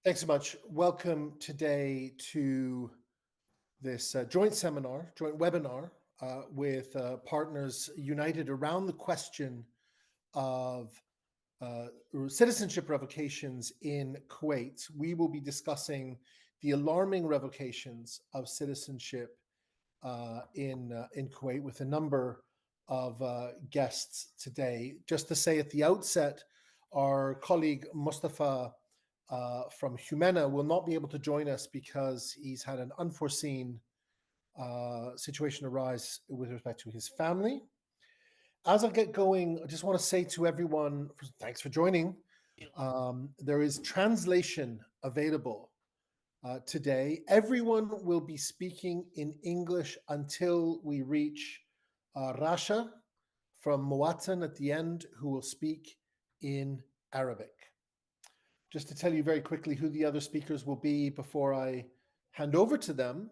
Thanks so much. Welcome today to this joint seminar, joint webinar with partners united around the question of uh, citizenship revocations in Kuwait. We will be discussing the alarming revocations of citizenship in Kuwait with a number of guests today. Just to say at the outset, our colleague Mustafa from Humena will not be able to join us because he's had an unforeseen situation arise with respect to his family. As I get going, I just want to say to everyone, thanks for joining. There is translation available today. Everyone will be speaking in English until we reach Rasha from Muwatan at the end, who will speak in Arabic. Just to tell you very quickly who the other speakers will be before I hand over to them.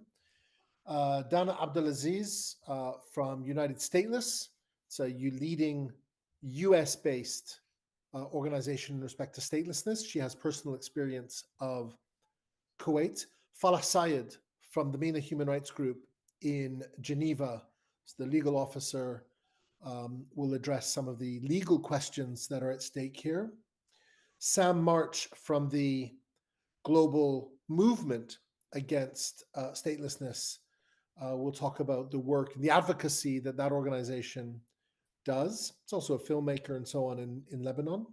Dana Abdulaziz from United Stateless. It's a leading US-based organization in respect to statelessness. She has personal experience of Kuwait. Falah Sayed from the MENA Human Rights Group in Geneva, the legal officer, will address some of the legal questions that are at stake here. Sam March from the global movement against statelessness will talk about the work and the advocacy that that organization does. It's also a filmmaker and so on in Lebanon.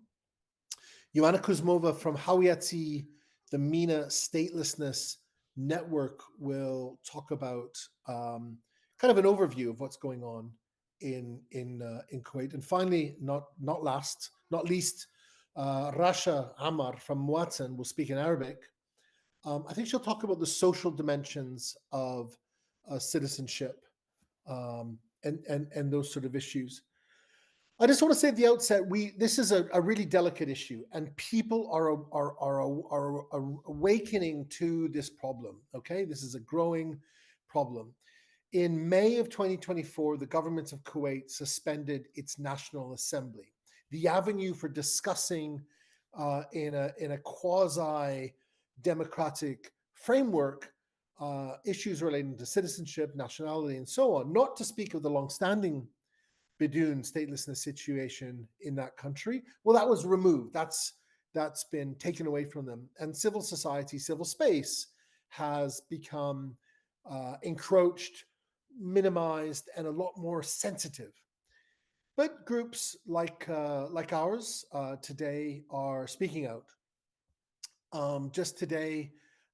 Joanna Kuzmova from Hawiyati, the MENA Statelessness Network, will talk about kind of an overview of what's going on in Kuwait. And finally, not least, Rasha Amar from Muwatan will speak in Arabic. I think she'll talk about the social dimensions of citizenship and those sort of issues. I just want to say at the outset, this is a really delicate issue, and people are awakening to this problem. Okay, this is a growing problem. In May of 2024, the government of Kuwait suspended its National Assembly. The avenue for discussing in a quasi-democratic framework issues relating to citizenship, nationality, and so on, not to speak of the long-standing Bidun statelessness situation in that country. Well, that was removed. That's been taken away from them. And civil society, civil space has become encroached, minimized, and a lot more sensitive. But groups like ours today are speaking out. Just today,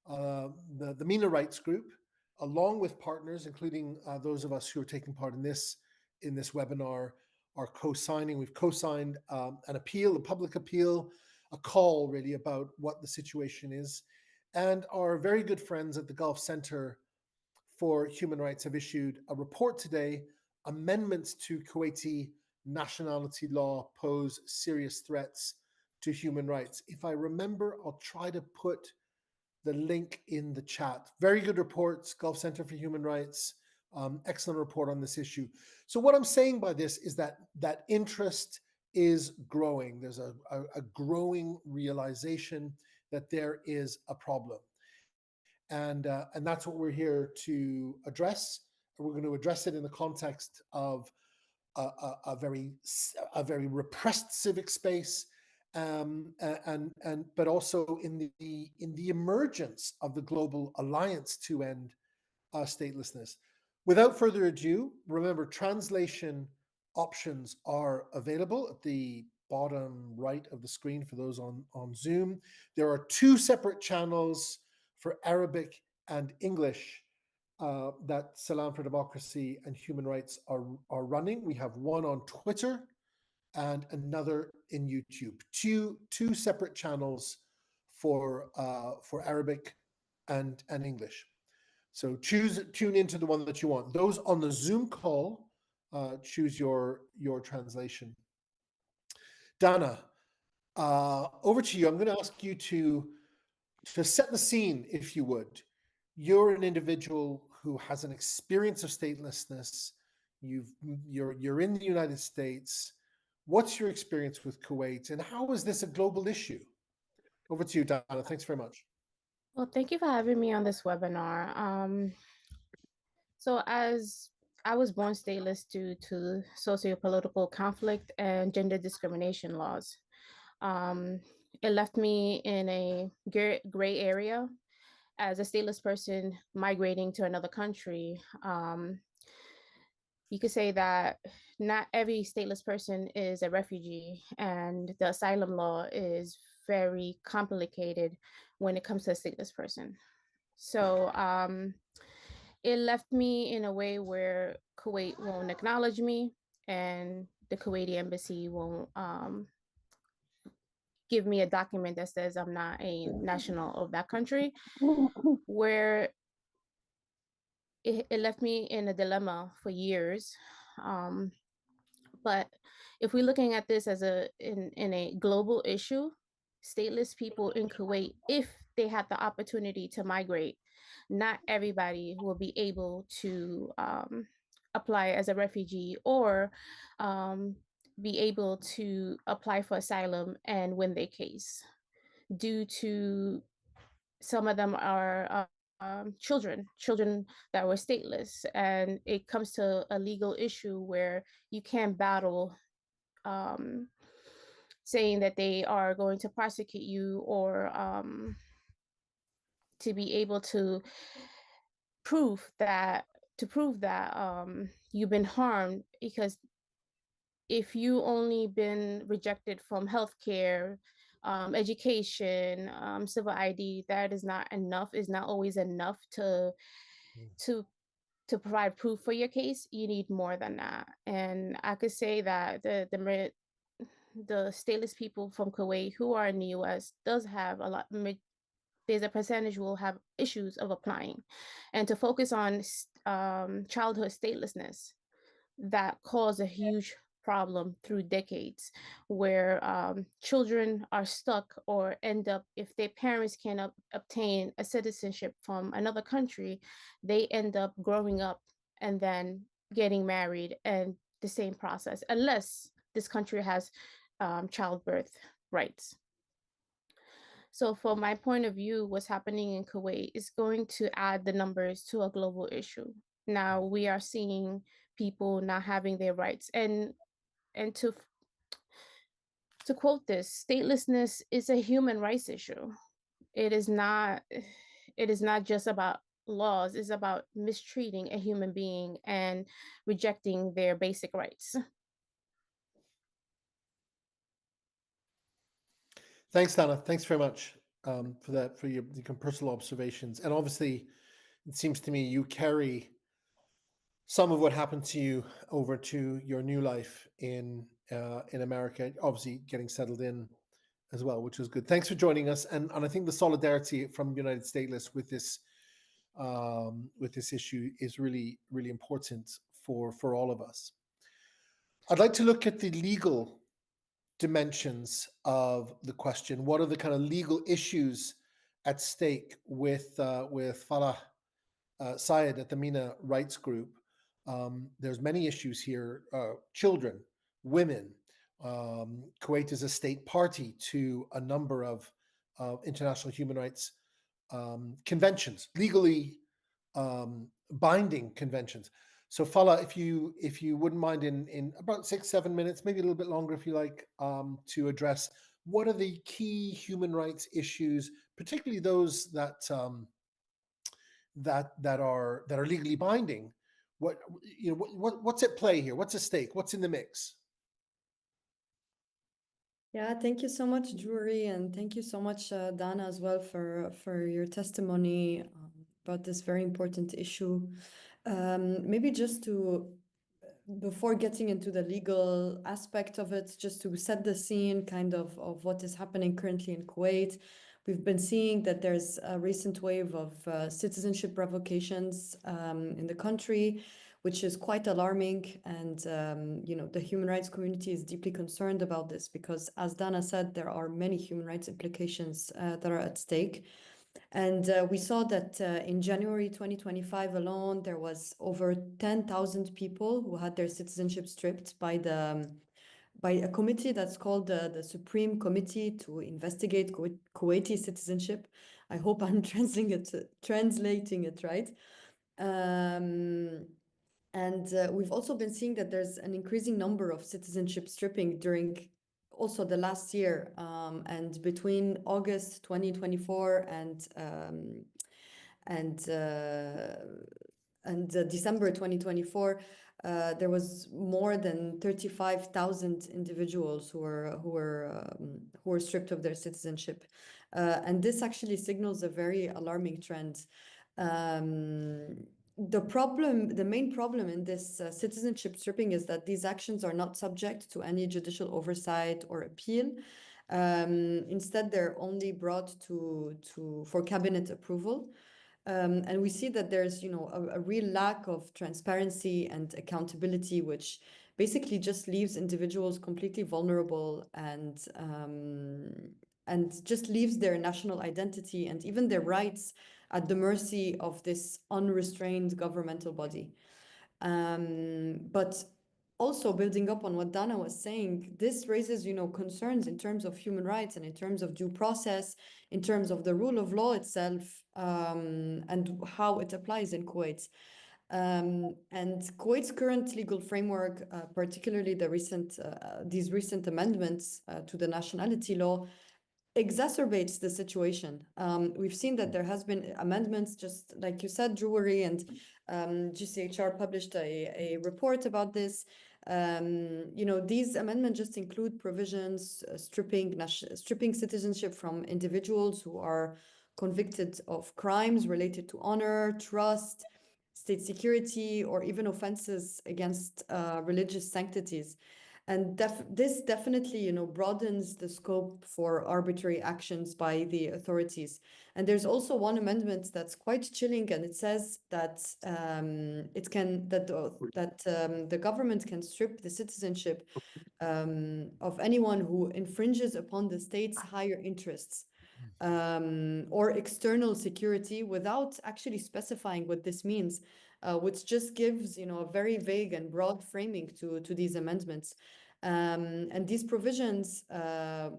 the MENA Rights Group, along with partners, including those of us who are taking part in this webinar, are co-signing. We've co-signed an appeal, a public appeal, a call really about what the situation is. And our very good friends at the Gulf Center for Human Rights have issued a report today. Amendments to Kuwaiti nationality law pose serious threats to human rights. If I remember, I'll try to put the link in the chat. Very good reports, Gulf Center for Human Rights, excellent report on this issue. So what I'm saying by this is that interest is growing. There's a growing realization that there is a problem. And that's what we're here to address. We're going to address it in the context of a very repressed civic space, but also in the emergence of the global alliance to end statelessness. Without further ado, remember, translation options are available at the bottom right of the screen for those on Zoom. There are two separate channels for Arabic and English that Salam for Democracy and Human Rights are running. We have one on Twitter and another in YouTube. Two separate channels for Arabic and English. So tune into the one that you want. Those on the Zoom call, choose your translation. Dana, over to you. I'm going to ask you to set the scene, if you would. You're an individual who has an experience of statelessness. You're in the United States. What's your experience with Kuwait, and how is this a global issue? Over to you, Dana. Thanks very much. Well, thank you for having me on this webinar. So as I was born stateless due to socio-political conflict and gender discrimination laws. Um, it left me in a gray area as a stateless person migrating to another country. You could say that not every stateless person is a refugee, and the asylum law is very complicated when it comes to a stateless person. So it left me in a way where Kuwait won't acknowledge me, and the Kuwaiti embassy won't give me a document that says I'm not a national of that country, where it left me in a dilemma for years. Um, but if we're looking at this as in a global issue, stateless people in Kuwait, if they had the opportunity to migrate, not everybody will be able to apply as a refugee or um, be able to apply for asylum and win their case due to some of them are children that were stateless, and it comes to a legal issue where you can't battle um, saying that they are going to prosecute you or to be able prove that prove that you've been harmed, because if you only been rejected from healthcare, education, civil ID, that is not enough. Is not always enough to to provide proof for your case. You need more than that. And I could say that the stateless people from Kuwait who are in the U.S. does have a lot. There's a percentage who will have issues of applying, and to focus on childhood statelessness that cause a huge problem through decades, where children are stuck or end up, if their parents can obtain a citizenship from another country, they end up growing up and then getting married, and the same process, unless this country has childbirth rights. So, from my point of view, what's happening in Kuwait is going to add the numbers to a global issue. Now we are seeing people not having their rights, and to quote this, statelessness is a human rights issue. It is not. It is not just about laws. It's about mistreating a human being and rejecting their basic rights. Thanks, Dana. Thanks very much for that, for your personal observations. And obviously, it seems to me you carry some of what happened to you over to your new life in America. Obviously, getting settled in as well, which is good. Thanks for joining us. And I think the solidarity from United Stateless with this issue is really important for all of us. I'd like to look at the legal dimensions of the question. What are the kind of legal issues at stake with Falah Syed at the MENA Rights Group? There's many issues here: children, women. Kuwait is a state party to a number of international human rights conventions, legally binding conventions. So Fala, if you wouldn't mind in about 6-7 minutes, maybe a little bit longer if you like, to address what are the key human rights issues, particularly those that are legally binding. What what's at play here? What's at stake? What's in the mix? Yeah, thank you so much, Drury, and thank you so much, Dana, as well for your testimony about this very important issue. Maybe just to, before getting into the legal aspect of it, just to set the scene kind of what is happening currently in Kuwait. We've been seeing that there's a recent wave of citizenship revocations in the country, which is quite alarming. And, the human rights community is deeply concerned about this because, as Dana said, there are many human rights implications that are at stake. And we saw that in January 2025 alone, there was over 10,000 people who had their citizenship stripped by a committee that's called the Supreme Committee to Investigate Kuwaiti Citizenship. I hope I'm translating it right. And we've also been seeing that there's an increasing number of citizenship stripping during also the last year, and between August 2024 and December 2024, there was more than 35,000 individuals who were stripped of their citizenship, and this actually signals a very alarming trend. The main problem in this citizenship stripping is that these actions are not subject to any judicial oversight or appeal. Instead, they're only brought for cabinet approval. And we see that there's, a real lack of transparency and accountability, which basically just leaves individuals completely vulnerable and just leaves their national identity and even their rights at the mercy of this unrestrained governmental body. But also building up on what Dana was saying, this raises, concerns in terms of human rights and in terms of due process, in terms of the rule of law itself, and how it applies in Kuwait. And Kuwait's current legal framework, particularly these recent amendments to the nationality law, exacerbates the situation. We've seen that there has been amendments, just like you said, Jewelry, and GCHR published a report about this. These amendments just include provisions stripping citizenship from individuals who are convicted of crimes related to honor, trust, state security, or even offenses against religious sanctities. And this definitely, broadens the scope for arbitrary actions by the authorities. And there's also one amendment that's quite chilling, and it says that the government can strip the citizenship of anyone who infringes upon the state's higher interests or external security without actually specifying what this means, which just gives, a very vague and broad framing to these amendments. And these provisions,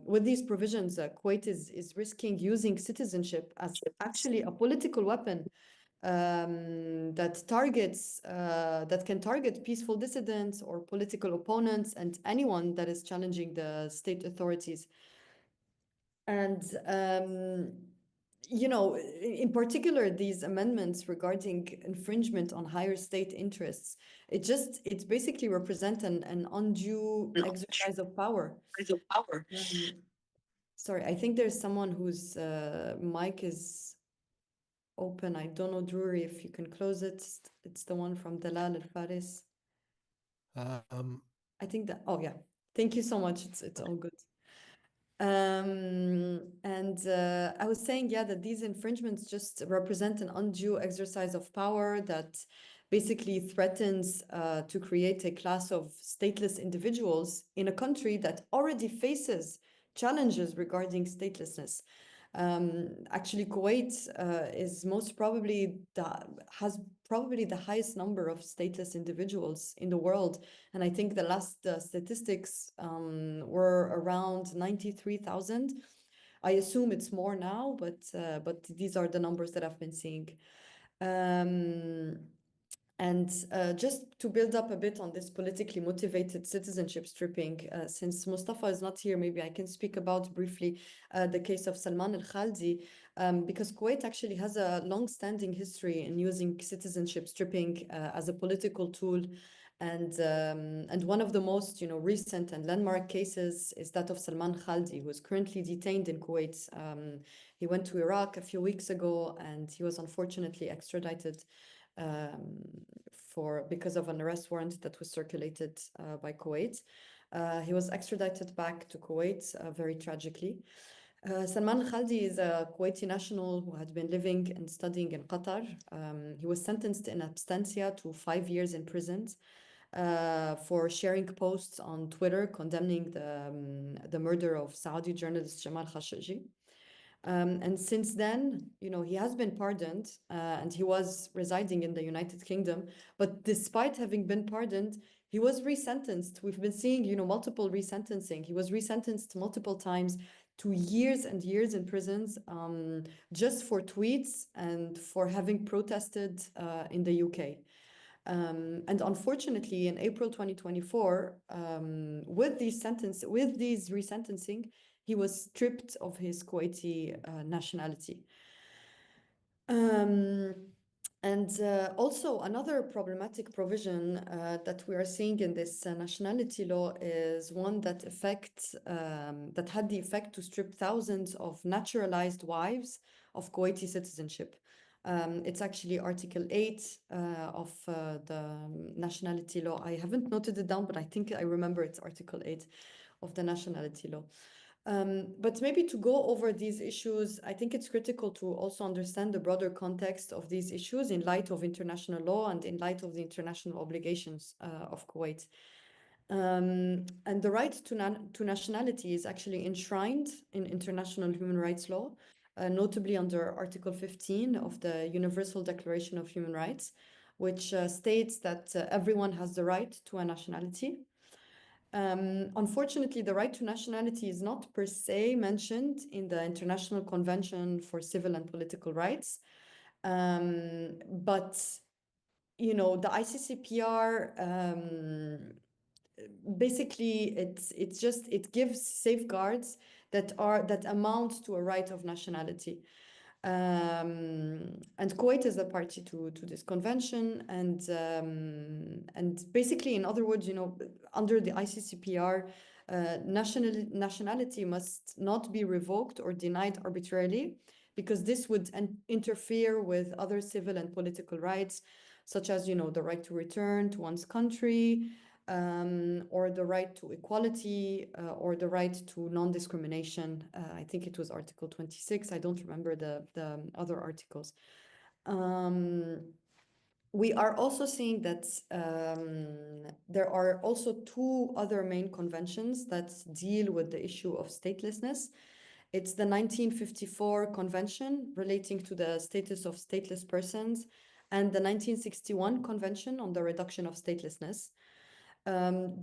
with these provisions, Kuwait is risking using citizenship as actually a political weapon that can target peaceful dissidents or political opponents and anyone that is challenging the state authorities. And in particular, these amendments regarding infringement on higher state interests, it basically represent an undue exercise of power. Sorry, I think there's someone whose mic is open. I don't know, Drury, if you can close it. It's the one from Dalal Al Faris. I think that, oh yeah, thank you so much. It's all good. And I was saying, yeah, that these infringements just represent an undue exercise of power that basically threatens to create a class of stateless individuals in a country that already faces challenges regarding statelessness. Actually, Kuwait has probably the highest number of stateless individuals in the world. And I think the last statistics were around 93,000. I assume it's more now, but these are the numbers that I've been seeing. And just to build up a bit on this politically motivated citizenship stripping, since Mustafa is not here, maybe I can speak about briefly the case of Salman al-Khaldi, because Kuwait actually has a long-standing history in using citizenship stripping as a political tool. And one of the most recent and landmark cases is that of Salman Khaldi, who is currently detained in Kuwait. He went to Iraq a few weeks ago, and he was unfortunately extradited because of an arrest warrant that was circulated by Kuwait. He was extradited back to Kuwait very tragically. Salman Khaldi is a Kuwaiti national who had been living and studying in Qatar. He was sentenced in absentia to 5 years in prison for sharing posts on Twitter condemning the murder of Saudi journalist Jamal Khashoggi. And since then, he has been pardoned and he was residing in the United Kingdom. But despite having been pardoned, he was resentenced. We've been seeing, multiple resentencing. He was resentenced multiple times. to years and years in prisons just for tweets and for having protested in the UK. And unfortunately, in April 2024, with these resentencing, he was stripped of his Kuwaiti nationality. And also another problematic provision that we are seeing in this nationality law is one that that had the effect to strip thousands of naturalized wives of Kuwaiti citizenship. It's actually Article 8 of the nationality law. I haven't noted it down, but I think I remember it's Article 8 of the nationality law. But maybe to go over these issues, I think it's critical to also understand the broader context of these issues in light of international law and in light of the international obligations of Kuwait. And the right to nationality is actually enshrined in international human rights law, notably under Article 15 of the Universal Declaration of Human Rights, which states that everyone has the right to a nationality. Unfortunately, the right to nationality is not per se mentioned in the International Convention for Civil and Political Rights. But, you know, the ICCPR, basically it gives safeguards that amount to a right of nationality. And Kuwait is a party to this convention, and basically, in other words, you know, under the ICCPR, nationality must not be revoked or denied arbitrarily, because this would interfere with other civil and political rights, such as, you know, the right to return to one's country, or the right to equality, or the right to non-discrimination. I think it was Article 26. I don't remember the other articles. We are also seeing that there are also two other main conventions that deal with the issue of statelessness. It's the 1954 Convention relating to the status of stateless persons and the 1961 Convention on the reduction of statelessness.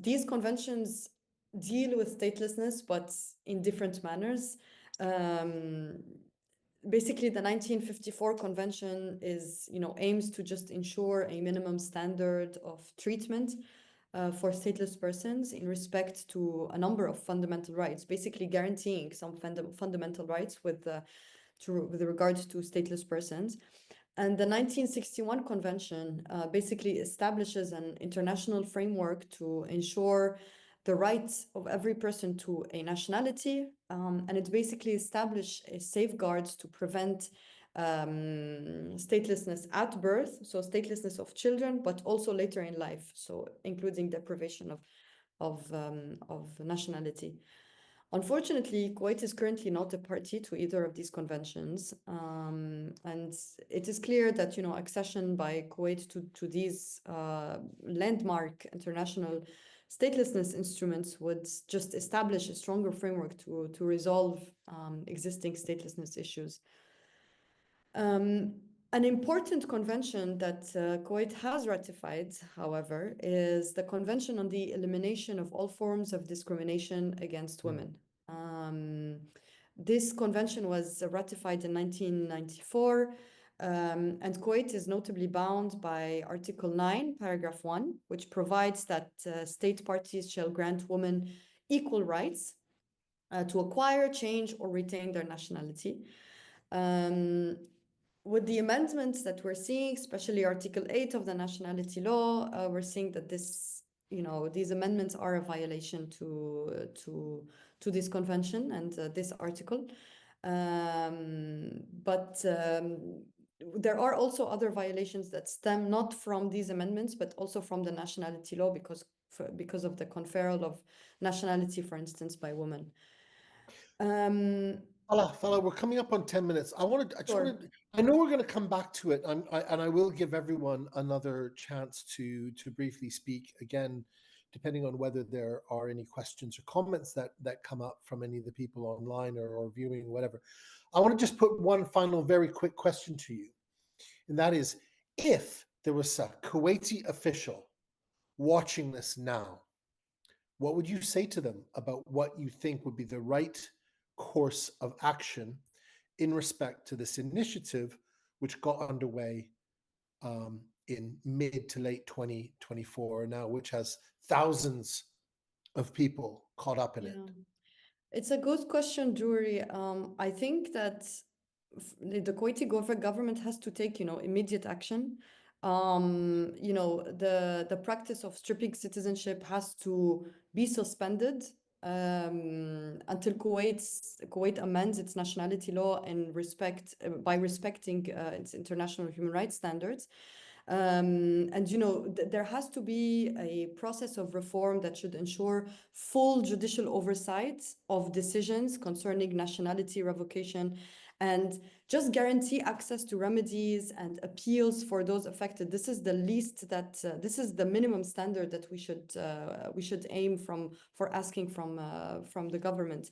These conventions deal with statelessness, but in different manners. Basically, the 1954 convention aims to just ensure a minimum standard of treatment for stateless persons in respect to a number of fundamental rights, basically guaranteeing some fundamental rights with regards to stateless persons. And the 1961 convention basically establishes an international framework to ensure the rights of every person to a nationality, and it basically established safeguards to prevent statelessness at birth, so statelessness of children, but also later in life, so including deprivation of nationality. Unfortunately, Kuwait is currently not a party to either of these conventions, and it is clear that, you know, accession by Kuwait to these landmark international statelessness instruments would just establish a stronger framework to resolve existing statelessness issues. An important convention that Kuwait has ratified, however, is the Convention on the Elimination of All Forms of Discrimination Against Women. This convention was ratified in 1994, and Kuwait is notably bound by Article 9, Paragraph 1, which provides that state parties shall grant women equal rights to acquire, change, or retain their nationality. With the amendments that we're seeing, especially Article 8 of the nationality law, we're seeing that these amendments are a violation to this convention and this article. But there are also other violations that stem not from these amendments, but also from the nationality law because of the conferral of nationality, for instance, by women. Fala, we're coming up on 10 minutes. I know we're going to come back to it, and I will give everyone another chance to briefly speak again, depending on whether there are any questions or comments that come up from any of the people online or viewing, whatever. I want to just put one final very quick question to you, and that is, if there was a Kuwaiti official watching this now, what would you say to them about what you think would be the right course of action in respect to this initiative, which got underway in mid to late 2024 now, which has thousands of people caught up in it? Yeah. It's a good question, Jury. I think that the Kuwaiti government has to take, immediate action. The practice of stripping citizenship has to be suspended until Kuwait amends its nationality law and by respecting its international human rights standards. And there has to be a process of reform that should ensure full judicial oversight of decisions concerning nationality revocation, and just guarantee access to remedies and appeals for those affected. This is the least that this is the minimum standard that we should aim for asking from the government.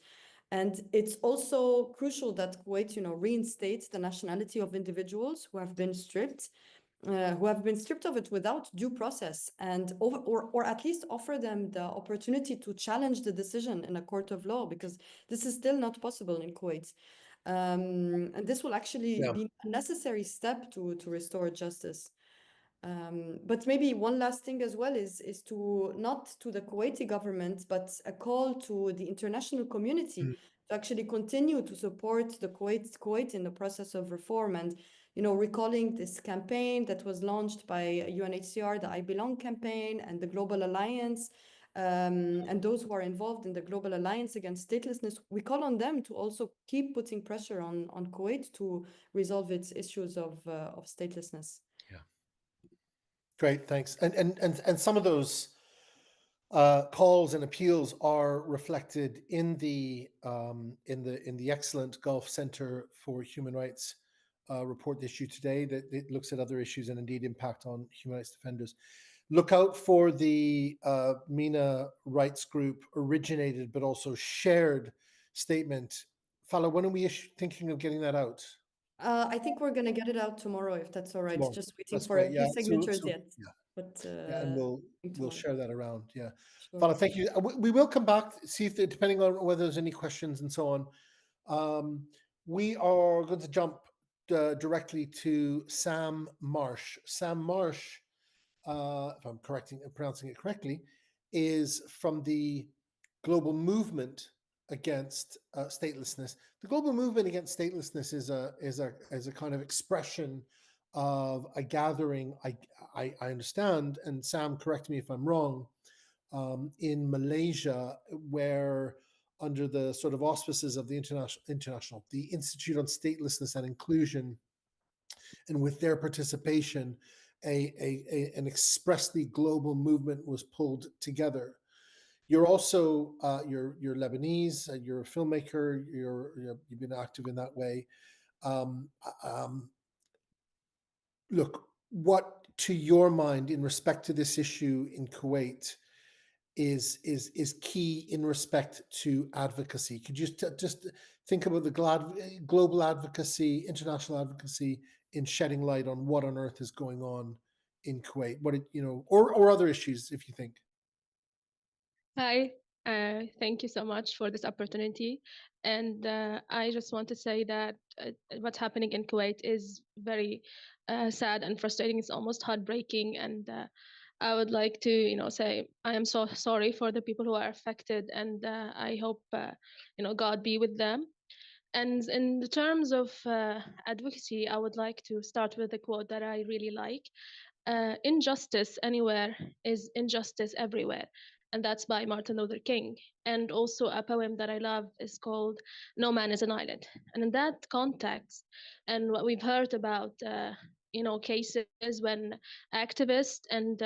And it's also crucial that Kuwait, reinstates the nationality of individuals who have been stripped of it without due process, and or at least offer them the opportunity to challenge the decision in a court of law, because this is still not possible in Kuwait. And this will actually be a necessary step to restore justice. But maybe one last thing as well is to, not to the Kuwaiti government, but a call to the international community to actually continue to support the Kuwait in the process of reform. And recalling this campaign that was launched by UNHCR, the I Belong campaign, and the Global Alliance, and those who are involved in the Global Alliance Against Statelessness, we call on them to also keep putting pressure on Kuwait to resolve its issues of statelessness. Yeah. Great, thanks. And some of those calls and appeals are reflected in the excellent Gulf Center for Human Rights report issued today, that it looks at other issues and indeed impact on human rights defenders. Look out for the MENA Rights Group originated but also shared statement. Fala, when are we thinking of getting that out? I think we're going to get it out tomorrow, if that's all right. Tomorrow. Just waiting That's for great. a Yeah. few signatures So yet. yeah. But Yeah, and we'll share that around. Yeah. Sure. Fala, thank you. We will come back, see if, depending on whether there's any questions and so on. We are going to jump directly to Sam Marsh. Sam Marsh, if I'm pronouncing it correctly, is from the Global Movement Against Statelessness. The Global Movement Against Statelessness is a kind of expression of a gathering. I understand, and Sam, correct me if I'm wrong, in Malaysia, where under the sort of auspices of the the Institute on Statelessness and Inclusion, and with their participation, an expressly global movement was pulled together. You're also you're Lebanese. You're a filmmaker. You've been active in that way. Um, um, Look, what to your mind in respect to this issue in Kuwait is key in respect to advocacy? Could you just think about the global advocacy, international advocacy, in shedding light on what on earth is going on in Kuwait? Or other issues, if you think. Hi, thank you so much for this opportunity. And I just want to say that what's happening in Kuwait is very sad and frustrating. It's almost heartbreaking. And I would like to, say I am so sorry for the people who are affected, and I hope, God be with them. And in the terms of advocacy, I would like to start with a quote that I really like. Injustice anywhere is injustice everywhere. And that's by Martin Luther King. And also a poem that I love is called No Man is an Island. And in that context, and what we've heard about, cases when activists and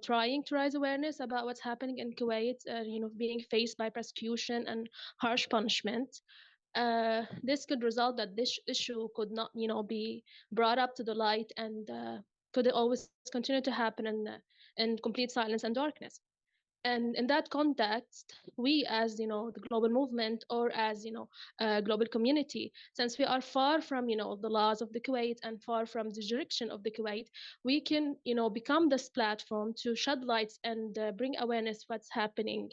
trying to raise awareness about what's happening in Kuwait, being faced by persecution and harsh punishment. This could result that this issue could not, be brought up to the light, and could always continue to happen in complete silence and darkness. And in that context, we as the global movement, or as a global community, since we are far from the laws of the Kuwait and far from the jurisdiction of the Kuwait, we can become this platform to shed lights and bring awareness what's happening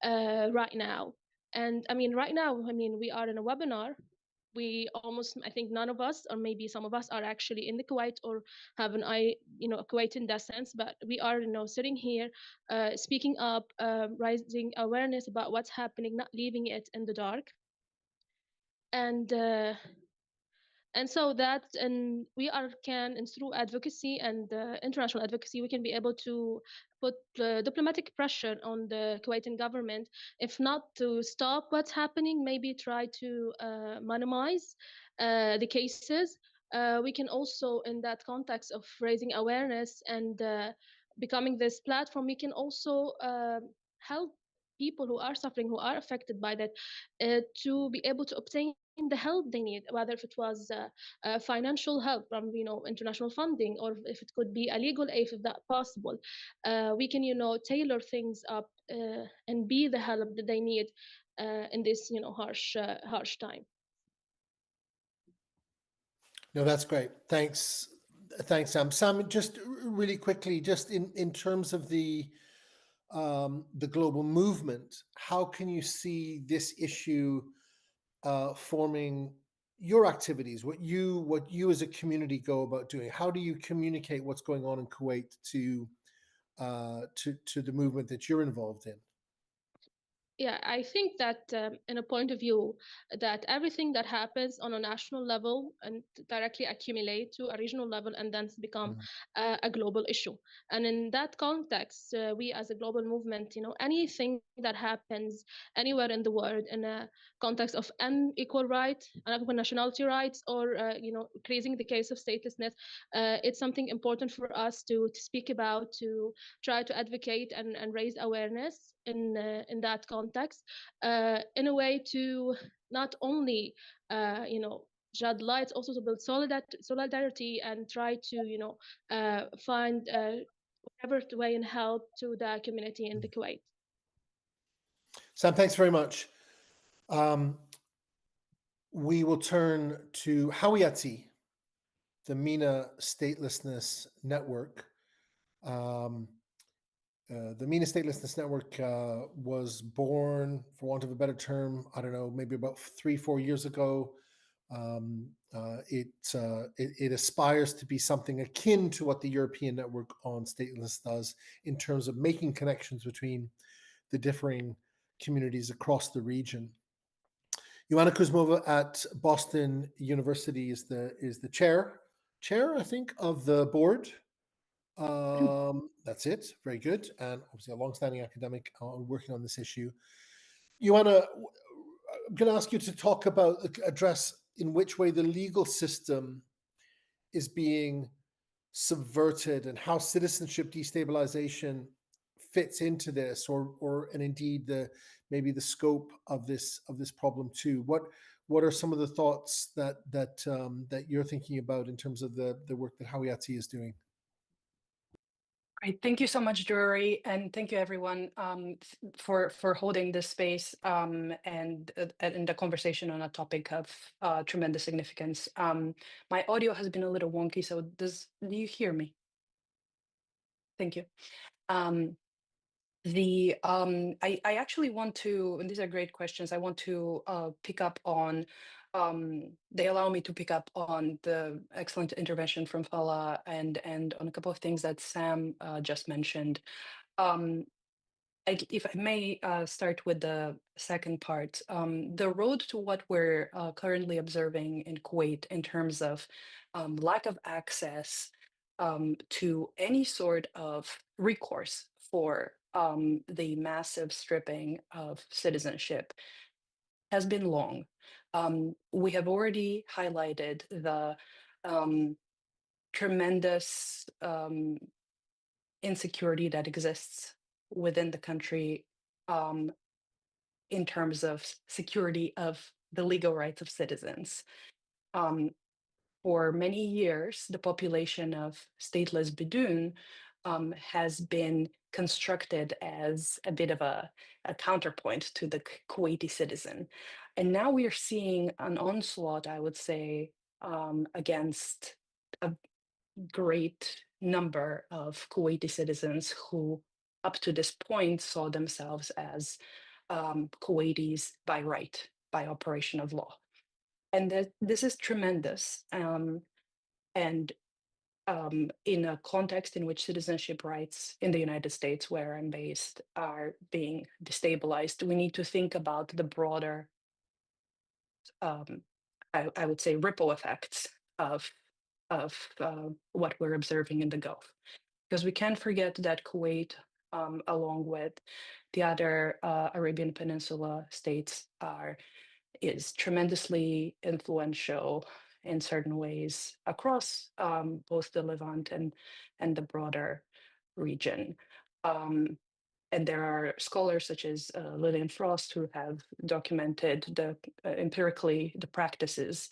right now. And I mean, right now, I mean, we are in a webinar. We almost, I think none of us, or maybe some of us, are actually in the Kuwait or have an a Kuwaiti descent, but we are, sitting here, speaking up, raising awareness about what's happening, not leaving it in the dark. And so that, and we are can, and through advocacy and international advocacy, we can be able to put diplomatic pressure on the Kuwaiti government, if not to stop what's happening, maybe try to minimize the cases. We can also, in that context of raising awareness and becoming this platform, we can also help people who are suffering, who are affected by that, to be able to obtain the help they need, whether if it was financial help from international funding, or if it could be a legal aid if that possible. We can tailor things up and be the help that they need in this harsh time. No, that's great. Thanks, Sam. Sam, just really quickly, just in terms of the global movement, how can you see this issue forming your activities? What you as a community go about doing? How do you communicate what's going on in Kuwait to the movement that you're involved in? Yeah, I think that in a point of view that everything that happens on a national level and directly accumulate to a regional level and then become a global issue. And in that context, we as a global movement, anything that happens anywhere in the world in a context of unequal rights, unequal nationality rights, or increasing the case of statelessness, it's something important for us to speak about, to try to advocate and raise awareness in that context, in a way to not only shed lights, also to build solidarity and try to find whatever way and help to the community in the Kuwait. Sam, thanks very much. We will turn to Hawiyati, the MENA Statelessness Network. The MENA Statelessness Network was born, for want of a better term, I don't know, maybe about 3-4 years ago. It aspires to be something akin to what the European Network on Statelessness does in terms of making connections between the differing communities across the region. Ioana Kuzmova at Boston University is the chair, I think, of the board. That's it. Very good. And obviously a long-standing academic working on this issue. Ioana, I'm going to ask you to address in which way the legal system is being subverted and how citizenship destabilization fits into this, and indeed maybe the scope of this problem too. What are some of the thoughts that you're thinking about in terms of the work that Hawiyati is doing? Great. Thank you so much, Drury, and thank you everyone for holding this space and in the conversation on a topic of tremendous significance. My audio has been a little wonky, so do you hear me? Thank you. I actually want to, and these are great questions. I want to pick up on. They allow me to pick up on the excellent intervention from Fala and on a couple of things that Sam just mentioned. If I may start with the second part, the road to what we're currently observing in Kuwait in terms of lack of access to any sort of recourse for the massive stripping of citizenship has been long. We have already highlighted the tremendous insecurity that exists within the country in terms of security of the legal rights of citizens. For many years, the population of stateless Bidun has been constructed as a bit of a counterpoint to the Kuwaiti citizen. And now we are seeing an onslaught, I would say, against a great number of Kuwaiti citizens who, up to this point, saw themselves as Kuwaitis by right, by operation of law. And that this is tremendous. And in a context in which citizenship rights in the United States, where I'm based, are being destabilized, we need to think about the broader, I would say, ripple effects of what we're observing in the Gulf. Because we can't forget that Kuwait, along with the other Arabian Peninsula states, is tremendously influential in certain ways across both the Levant and the broader region. And there are scholars such as Lillian Frost who have documented empirically the practices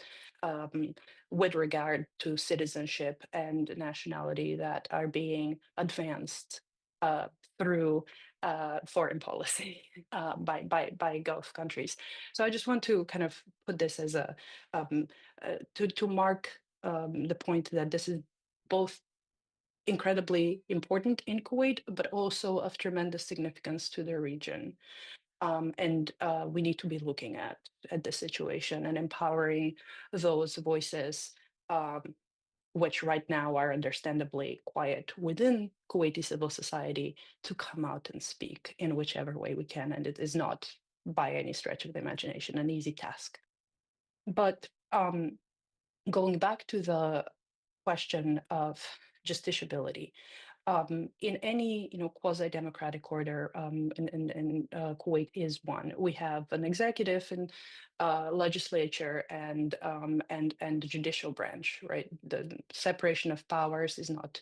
with regard to citizenship and nationality that are being advanced through foreign policy by Gulf countries. So I just want to kind of put this as a to mark the point that this is both incredibly important in Kuwait, but also of tremendous significance to the region. And we need to be looking at the situation and empowering those voices, which right now are understandably quiet within Kuwaiti civil society, to come out and speak in whichever way we can. And it is not by any stretch of the imagination an easy task. But going back to the question of justiciability, in any quasi-democratic order, and Kuwait is one. We have an executive and legislature and the judicial branch, right? The separation of powers is not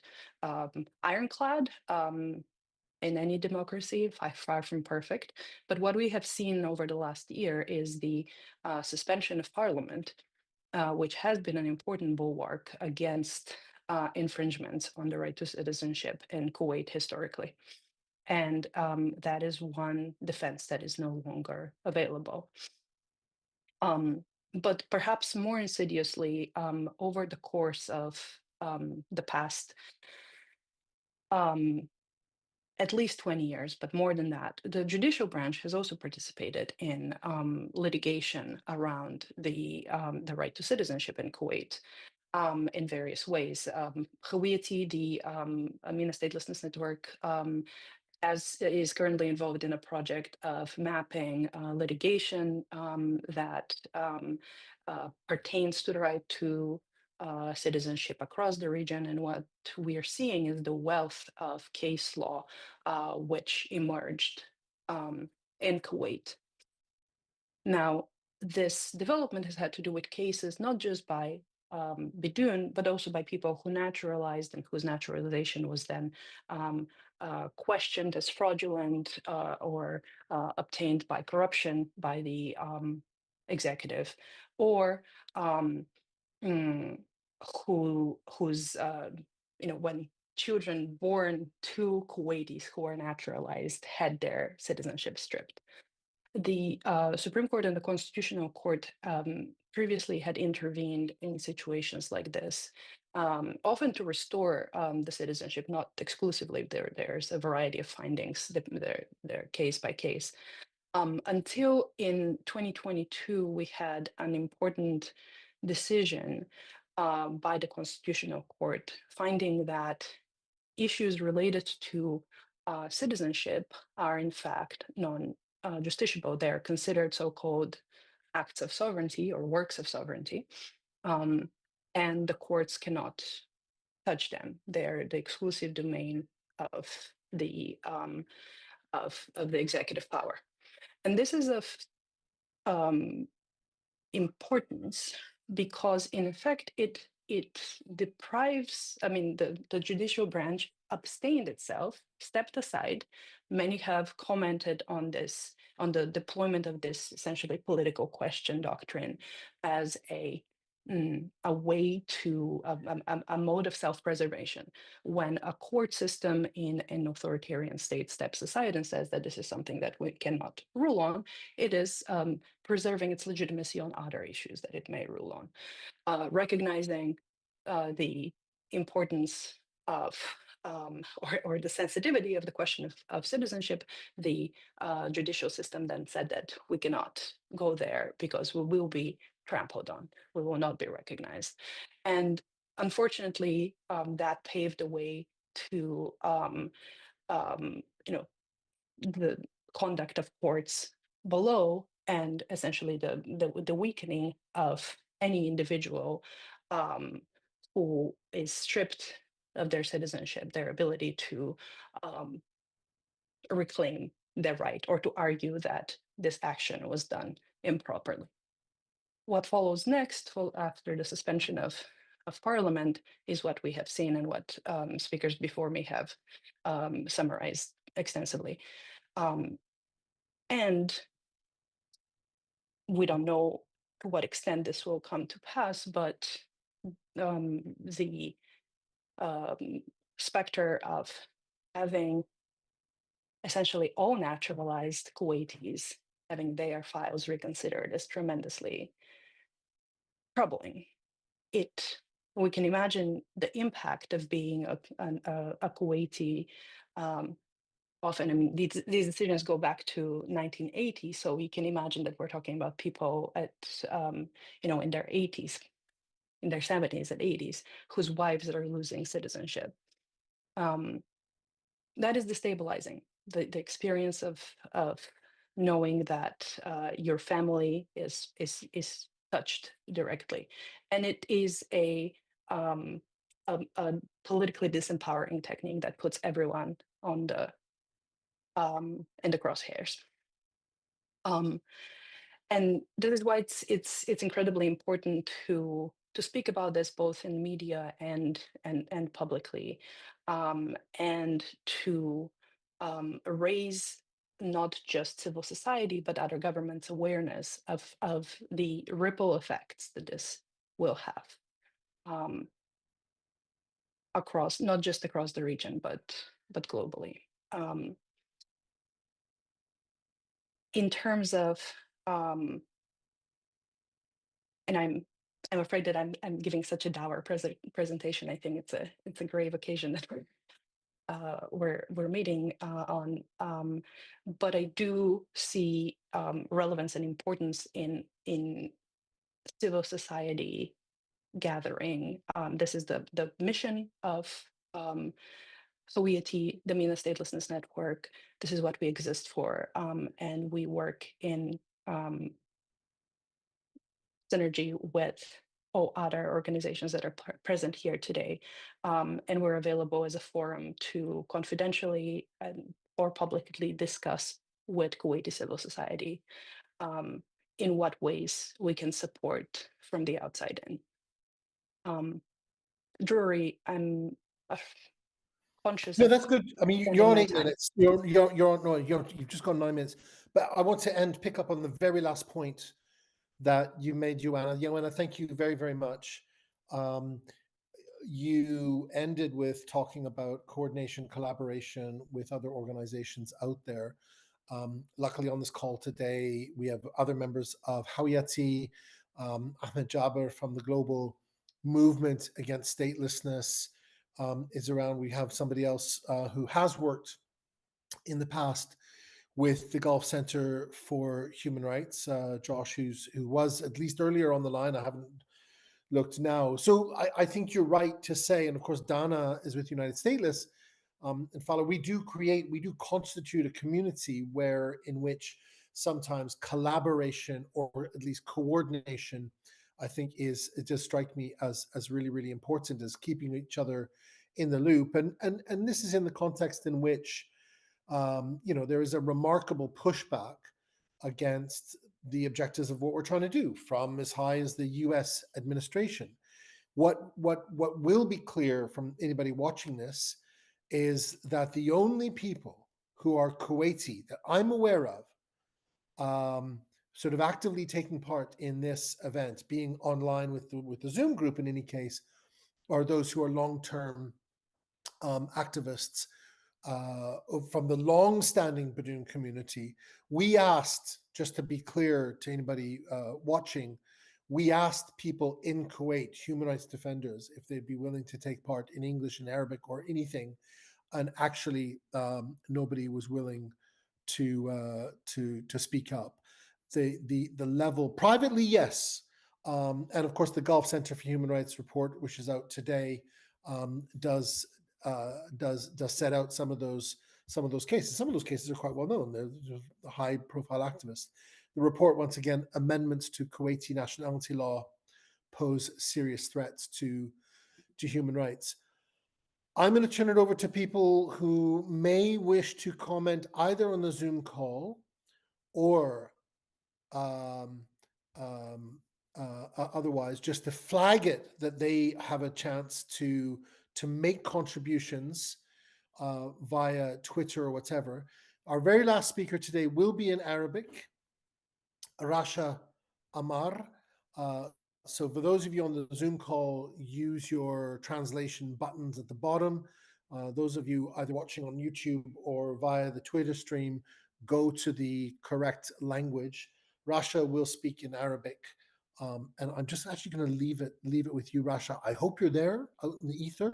ironclad in any democracy, far from perfect. But what we have seen over the last year is the suspension of parliament, which has been an important bulwark against infringements on the right to citizenship in Kuwait historically. And that is one defense that is no longer available. But perhaps more insidiously, over the course of the past at least 20 years, but more than that, the judicial branch has also participated in litigation around the right to citizenship in Kuwait. In various ways. Kuwaiti, the Amina Statelessness Network, as is currently involved in a project of mapping litigation that pertains to the right to citizenship across the region. And what we are seeing is the wealth of case law which emerged in Kuwait. Now, this development has had to do with cases not just by Bidun, but also by people who naturalized and whose naturalization was then questioned as fraudulent or obtained by corruption by the executive, or whose when children born to Kuwaitis who are naturalized had their citizenship stripped. The Supreme Court and the Constitutional Court previously had intervened in situations like this, often to restore the citizenship, not exclusively. There's a variety of findings, they're case by case. Until in 2022, we had an important decision by the Constitutional Court finding that issues related to citizenship are in fact non-justiciable. They're considered so-called acts of sovereignty or works of sovereignty, and the courts cannot touch them. They're the exclusive domain of the executive power, and this is of importance because, in effect, it deprives. I mean, the judicial branch abstained itself, stepped aside. Many have commented on this, on the deployment of this essentially political question doctrine as a way to a mode of self-preservation. When a court system in an authoritarian state steps aside and says that this is something that we cannot rule on, it is preserving its legitimacy on other issues that it may rule on, recognizing the importance of or the sensitivity of the question of citizenship, the judicial system then said that we cannot go there because we will be trampled on, we will not be recognized. And unfortunately, that paved the way to the conduct of courts below, and essentially the weakening of any individual who is stripped of their citizenship, their ability to reclaim their right or to argue that this action was done improperly. What follows next, after the suspension of parliament, is what we have seen and what speakers before me have summarized extensively. And we don't know to what extent this will come to pass, but the specter of having essentially all naturalized Kuwaitis having their files reconsidered is tremendously troubling. We can imagine the impact of being a Kuwaiti. Often, I mean, these decisions go back to 1980, so we can imagine that we're talking about people at, in their 80s, in their 70s and 80s, whose wives are losing citizenship. That is destabilizing. The experience of knowing that your family is touched directly, and it is a politically disempowering technique that puts everyone on the in the crosshairs. And this is why it's incredibly important to speak about this both in media and publicly, and to raise not just civil society but other governments' awareness of the ripple effects that this will have across, not just across the region, but globally. In terms of, and I'm afraid that I'm giving such a dour presentation. I think it's a grave occasion that we're meeting on. But I do see relevance and importance in civil society gathering. This is the mission of Kuwaiti, the MENA Statelessness Network. This is what we exist for, and we work in synergy with all other organizations that are present here today. And we're available as a forum to confidentially or publicly discuss with Kuwaiti civil society in what ways we can support from the outside in. Drury, I'm conscious No, of that's good. I mean, you're on 8 minutes. You've just got 9 minutes. But I want to pick up on the very last point that you made, Joanna. Joanna, thank you very, very much. You ended with talking about coordination, collaboration with other organizations out there. Luckily, on this call today, we have other members of Hawiyati, Ahmed Jaber from the Global Movement Against Statelessness is around. We have somebody else who has worked in the past with the Gulf Center for Human Rights, Josh, who was at least earlier on the line. I haven't looked now. So I think you're right to say, and of course, Dana is with United Stateless. And Fala, we do constitute a community in which sometimes collaboration or at least coordination, I think it does strike me as really, really important, as keeping each other in the loop. And this is in the context in which there is a remarkable pushback against the objectives of what we're trying to do from as high as the US administration. What will be clear from anybody watching this is that the only people who are Kuwaiti that I'm aware of sort of actively taking part in this event, being online with the Zoom group in any case, are those who are long-term activists from the long-standing Badoon community. We asked, just to be clear to anybody watching, we asked people in Kuwait, human rights defenders, if they'd be willing to take part in English and Arabic or anything, and actually nobody was willing to speak up. The level privately, yes, and of course the Gulf Center for Human Rights report, which is out today, does set out some of those cases. Some of those cases are quite well known. They're high profile activists. The report, once again, amendments to Kuwaiti nationality law pose serious threats to human rights. I'm going to turn it over to people who may wish to comment either on the Zoom call or otherwise, just to flag it that they have a chance to make contributions via Twitter or whatever. Our very last speaker today will be in Arabic, Rasha Amar. So for those of you on the Zoom call, use your translation buttons at the bottom. Those of you either watching on YouTube or via the Twitter stream, go to the correct language. Rasha will speak in Arabic. And I'm just actually going to leave it with you, Rasha. I hope you're there out in the ether,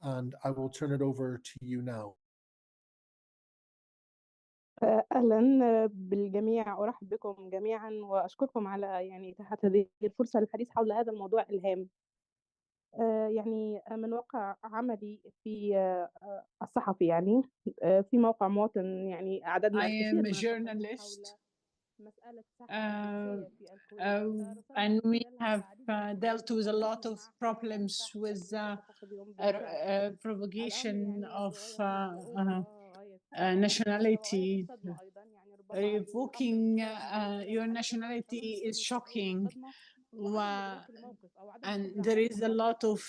and I will turn it over to you now. أهلا بالجميع، أرحب بكم جميعا وأشكركم على يعني إتاحة هذه الفرصة للحديث حول هذا الموضوع الهام. يعني من واقع عملي في الصحفي، يعني في موقع مواطن، يعني عددنا الكثير من journalist مسألة and we have dealt with a lot of problems with provocation of nationality. Revoking your nationality is shocking, and there is a lot of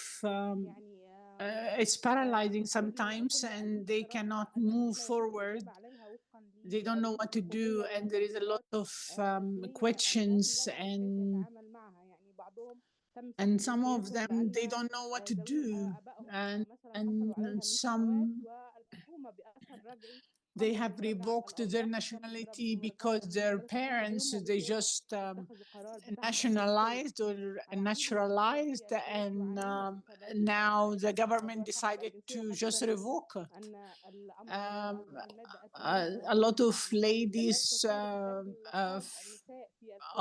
it's paralyzing sometimes, and they cannot move forward. They don't know what to do, and there is a lot of questions, and some of them they don't know what to do, and some they have revoked their nationality because their parents, they just nationalized or naturalized, and now the government decided to just revoke it. A lot of ladies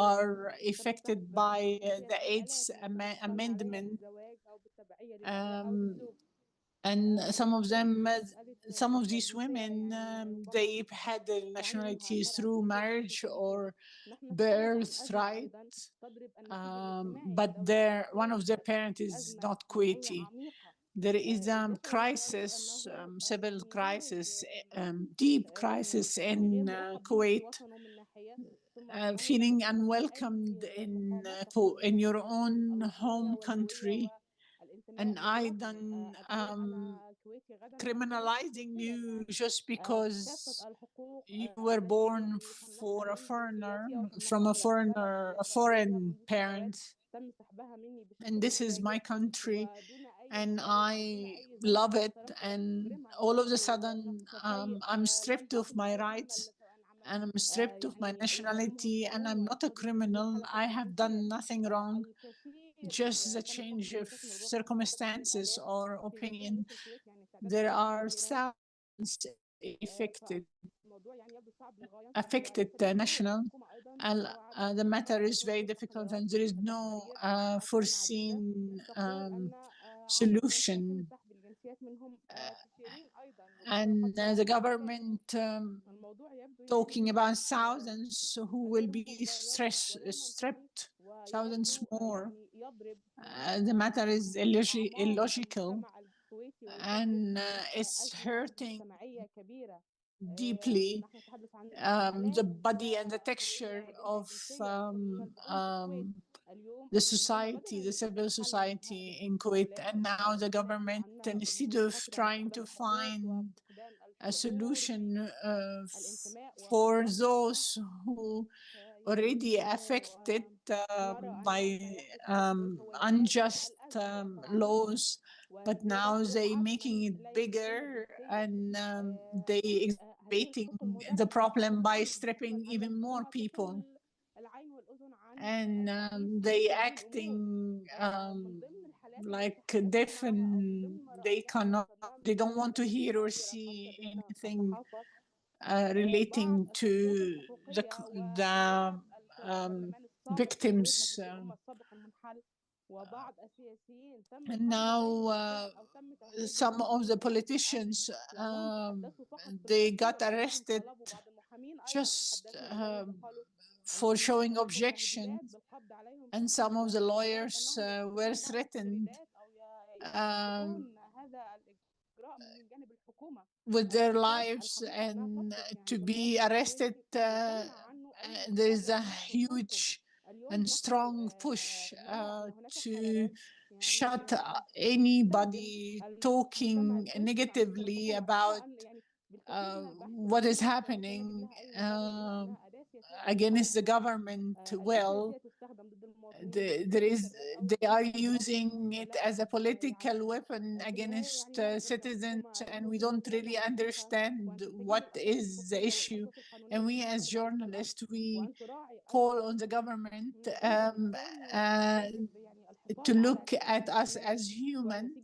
are affected by the AIDS amendment, and some of them, some of these women, they had their nationalities through marriage or birthright, but one of their parents is not Kuwaiti. There is a crisis, civil crisis, deep crisis in Kuwait, feeling unwelcomed in your own home country, and criminalizing you just because you were born for a foreigner, from a foreign parent. And this is my country, and I love it. And all of a sudden, I'm stripped of my rights, and I'm stripped of my nationality, and I'm not a criminal. I have done nothing wrong, just a change of circumstances or opinion. There are thousands affected national, and the matter is very difficult, and there is no foreseen solution. And the government talking about thousands who will be stripped, thousands more. The matter is illogical, and it's hurting deeply the body and the texture of the society, the civil society in Kuwait. And now the government, instead of trying to find a solution for those who already affected by unjust laws, but now they making it bigger, and they exacerbating the problem by stripping even more people. and they acting like deaf, and they don't want to hear or see anything relating to the victims. And now some of the politicians, they got arrested just for showing objection, and some of the lawyers were threatened with their lives and to be arrested. There is a huge and strong push to shut anybody talking negatively about what is happening against the government. Well, they are using it as a political weapon against citizens, and we don't really understand what is the issue. And we as journalists, we call on the government to look at us as human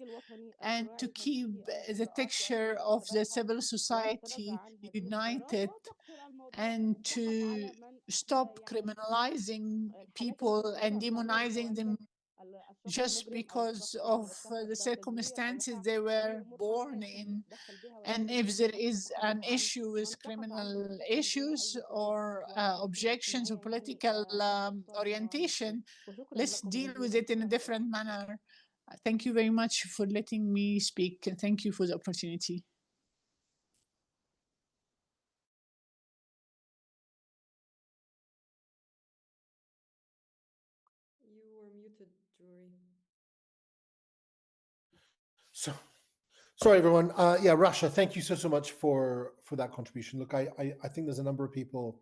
and to keep the texture of the civil society united, and to stop criminalizing people and demonizing them just because of the circumstances they were born in. And if there is an issue with criminal issues or objections or political orientation, let's deal with it in a different manner. Thank you very much for letting me speak. Thank you for the opportunity. You were muted, Drury. So, sorry, everyone. Yeah, Rasha, thank you so much for that contribution. Look, I think there's a number of people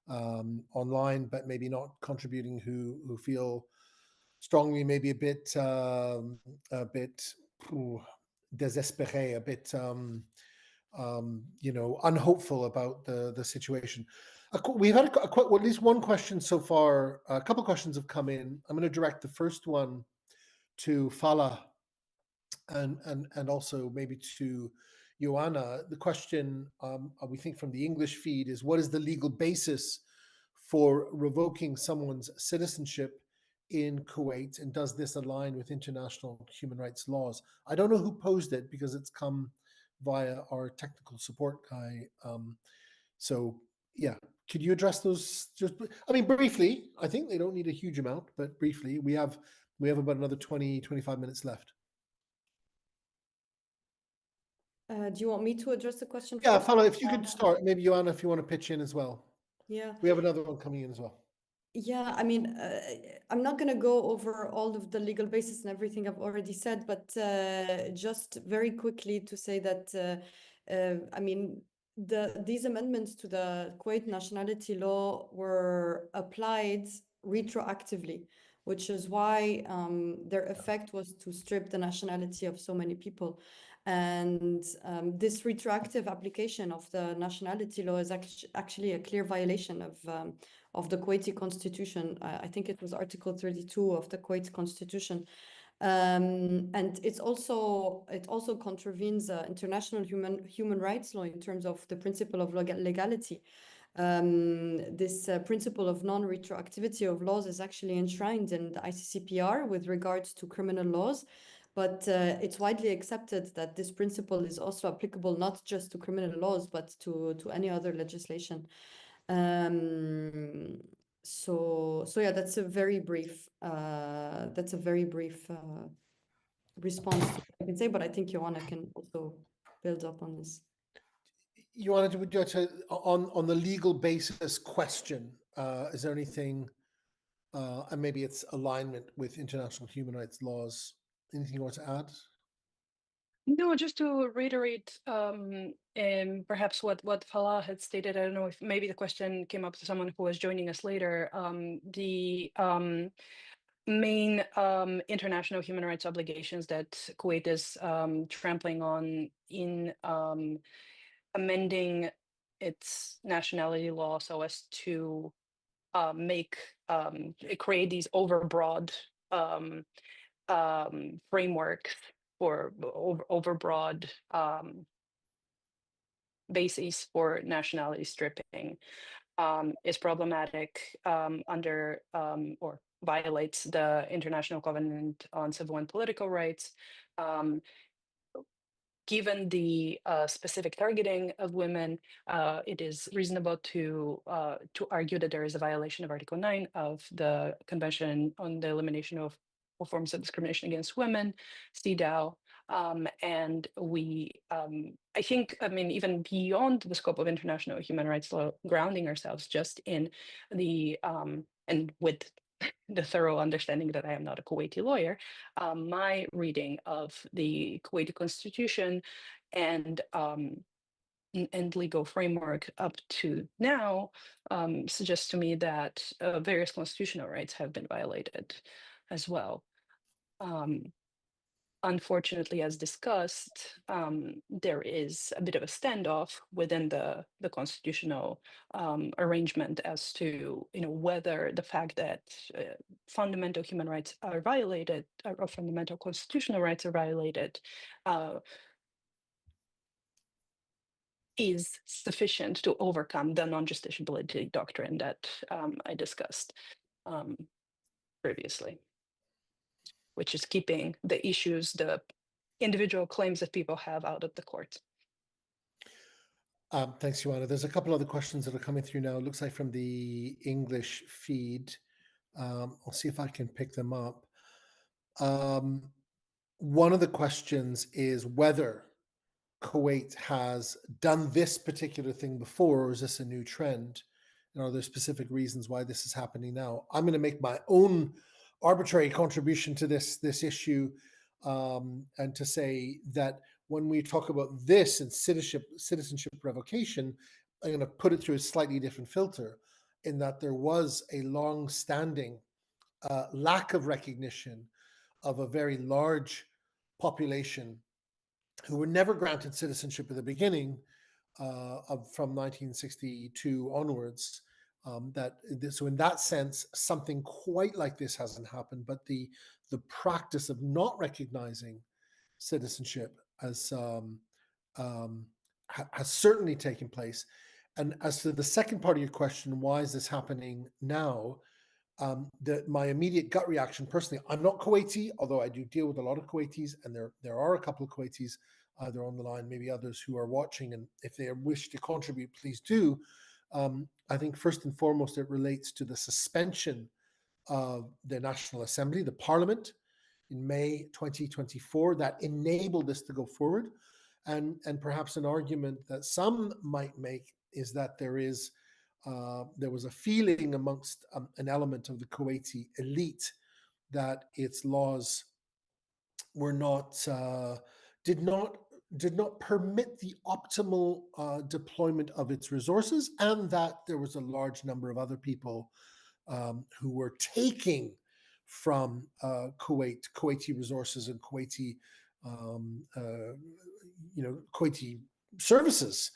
online, but maybe not contributing, who feel strongly, maybe a bit désespéré, a bit unhopeful about the situation. We've had at least one question so far. A couple questions have come in. I'm going to direct the first one to Fala and also maybe to Joanna. The question we think from the English feed is, what is the legal basis for revoking someone's citizenship in Kuwait, and does this align with international human rights laws? I don't know who posed it because it's come via our technical support guy. So yeah, could you address those just, briefly? I think they don't need a huge amount, but briefly. We have about another 20-25 minutes left. Do you want me to address the question Yeah, first? Fala, if you could start. Maybe Joanna, if you want to pitch in as well. Yeah. We have another one coming in as well. Yeah, I'm not going to go over all of the legal basis and everything I've already said, but just very quickly to say that, these amendments to the Kuwait nationality law were applied retroactively, which is why their effect was to strip the nationality of so many people. And this retroactive application of the nationality law is actually a clear violation of the Kuwaiti constitution. I think it was Article 32 of the Kuwait constitution. And it also contravenes international human rights law in terms of the principle of legality. This principle of non-retroactivity of laws is actually enshrined in the ICCPR with regards to criminal laws, but it's widely accepted that this principle is also applicable not just to criminal laws, but to any other legislation. So yeah, that's a very brief response to what I can say, but I think Joanna can also build up on this. Joanna, on the legal basis question, is there anything, and maybe it's alignment with international human rights laws, anything you want to add? No, just to reiterate, perhaps what Falah had stated. I don't know if maybe the question came up to someone who was joining us later. The main international human rights obligations that Kuwait is trampling on in amending its nationality law so as to create these overbroad frameworks for overbroad bases for nationality stripping is problematic under or violates the International Covenant on Civil and Political Rights. Given the specific targeting of women, it is reasonable to argue that there is a violation of Article 9 of the Convention on the Elimination of All Forms of Discrimination Against Women, CEDAW. And we, I think, I mean, even beyond the scope of international human rights law, grounding ourselves just in the, and with the thorough understanding that I am not a Kuwaiti lawyer, my reading of the Kuwaiti constitution and legal framework up to now suggests to me that various constitutional rights have been violated as well. Unfortunately, as discussed, there is a bit of a standoff within the constitutional arrangement as to whether the fact that fundamental human rights are violated or fundamental constitutional rights are violated is sufficient to overcome the non-justiciability doctrine that I discussed previously, which is keeping the issues, the individual claims that people have out of the courts. Thanks, Joanna. There's a couple other questions that are coming through now. It looks like from the English feed. I'll see if I can pick them up. One of the questions is whether Kuwait has done this particular thing before, or is this a new trend? And are there specific reasons why this is happening now? I'm going to make my own arbitrary contribution to this issue, and to say that when we talk about this and citizenship revocation, I'm going to put it through a slightly different filter, in that there was a long-standing lack of recognition of a very large population who were never granted citizenship at the beginning from 1962 onwards. So in that sense, something quite like this hasn't happened, but the practice of not recognizing citizenship has certainly taken place. And as to the second part of your question, why is this happening now? My immediate gut reaction, personally, I'm not Kuwaiti, although I do deal with a lot of Kuwaitis, and there are a couple of Kuwaitis either on the line, maybe others who are watching, and if they wish to contribute, please do. I think first and foremost, it relates to the suspension of the National Assembly, the Parliament, in May 2024, that enabled this to go forward. And perhaps an argument that some might make is that there was a feeling amongst an element of the Kuwaiti elite that its laws were did not permit the optimal deployment of its resources, and that there was a large number of other people who were taking from Kuwaiti resources and Kuwaiti Kuwaiti services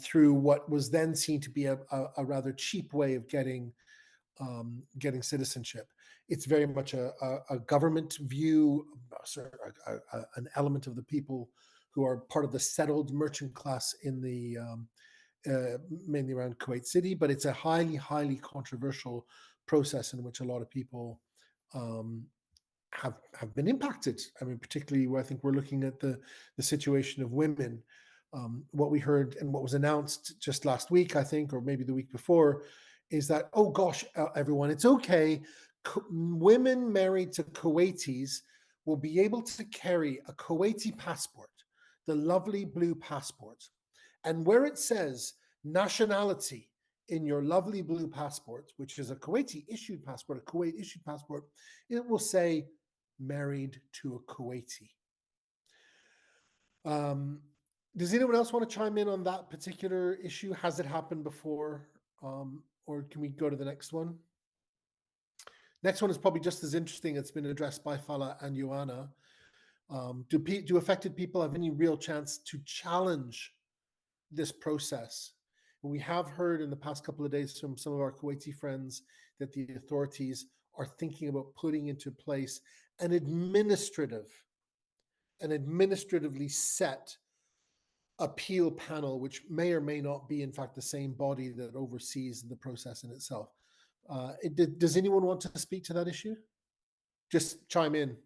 through what was then seen to be a rather cheap way of getting citizenship. It's very much a government view, an element of the people who are part of the settled merchant class in the mainly around Kuwait City, but it's a highly, highly controversial process in which a lot of people have been impacted. I mean, particularly I think we're looking at the situation of women. What we heard and what was announced just last week, I think, or maybe the week before, is that, oh gosh, everyone, it's okay. Women married to Kuwaitis will be able to carry a Kuwaiti passport, the lovely blue passport. And where it says nationality in your lovely blue passport, which is a Kuwaiti issued passport, a Kuwait issued passport, it will say married to a Kuwaiti. Does anyone else want to chime in on that particular issue? Has it happened before? Or can we go to the next one? Next one is probably just as interesting. It's been addressed by Fala and Joanna. Do affected people have any real chance to challenge this process? But we have heard in the past couple of days from some of our Kuwaiti friends that the authorities are thinking about putting into place an administratively set appeal panel, which may or may not be, in fact, the same body that oversees the process in itself. Does anyone want to speak to that issue? Just chime in.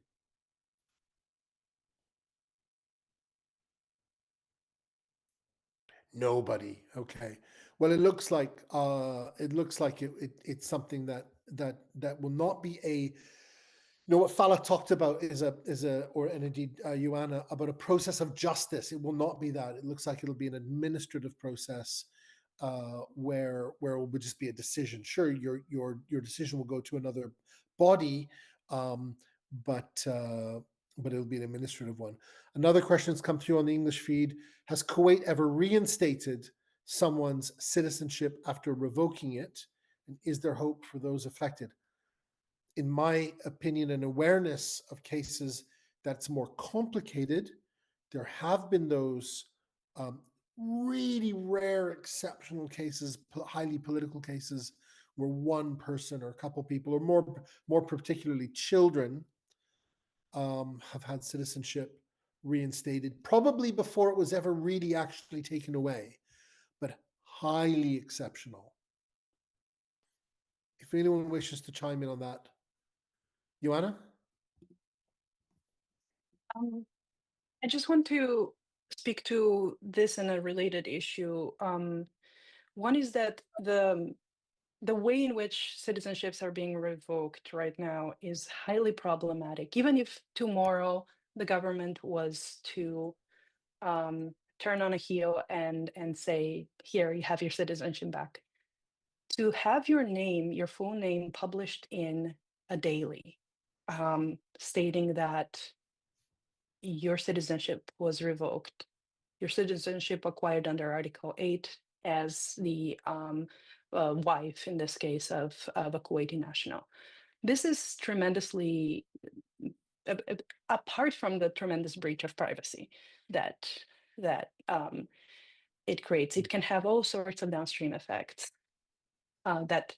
Nobody. Okay. Well, it looks like it's something that will not be a. You know what Fala talked about is and indeed Joanna, about a process of justice. It will not be that. It looks like it'll be an administrative process where it will just be a decision. Sure, your decision will go to another body, but it'll be an administrative one. Another question has come through on the English feed. Has Kuwait ever reinstated someone's citizenship after revoking it? And is there hope for those affected? In my opinion and awareness of cases that's more complicated, there have been those really rare exceptional cases, highly political cases, where one person or a couple people, or more particularly children, have had citizenship reinstated, probably before it was ever really actually taken away, but highly exceptional. If anyone wishes to chime in on that. Joanna? I just want to speak to this in a related issue. One is that the way in which citizenships are being revoked right now is highly problematic. Even if tomorrow the government was to turn on a heel and say, here, you have your citizenship back. To have your name, your full name, published in a daily, stating that your citizenship was revoked, your citizenship acquired under Article 8 as the wife, in this case, of a Kuwaiti national. This is tremendously, apart from the tremendous breach of privacy that it creates, it can have all sorts of downstream effects that,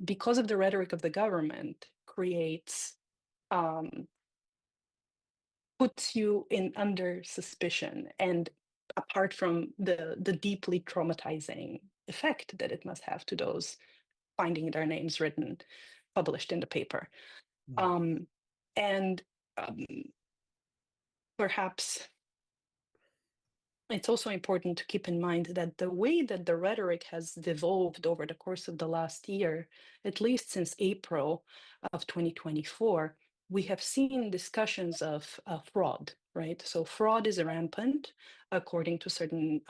because of the rhetoric of the government, creates puts you in under suspicion, and apart from the deeply traumatizing effect that it must have to those finding their names written, published in the paper. And perhaps it's also important to keep in mind that the way that the rhetoric has devolved over the course of the last year, at least since April of 2024, we have seen discussions of fraud, right? So fraud is rampant, according to certain,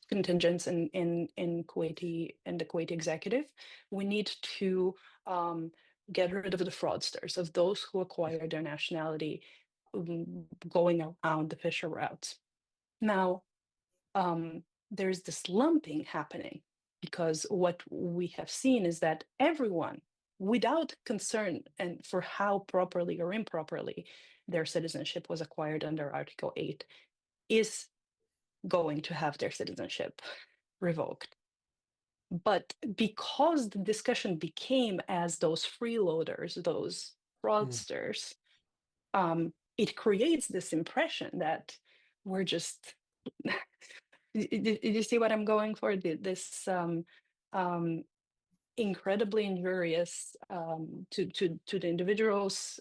contingents in Kuwaiti, in the Kuwaiti executive. We need to get rid of the fraudsters, of those who acquire their nationality going around the official routes. Now, there's this lumping happening, because what we have seen is that everyone, without concern and for how properly or improperly their citizenship was acquired under Article 8, is going to have their citizenship revoked. But because the discussion became as those freeloaders, those fraudsters, it creates this impression that we're just did you see what I'm going for? This incredibly injurious to the individuals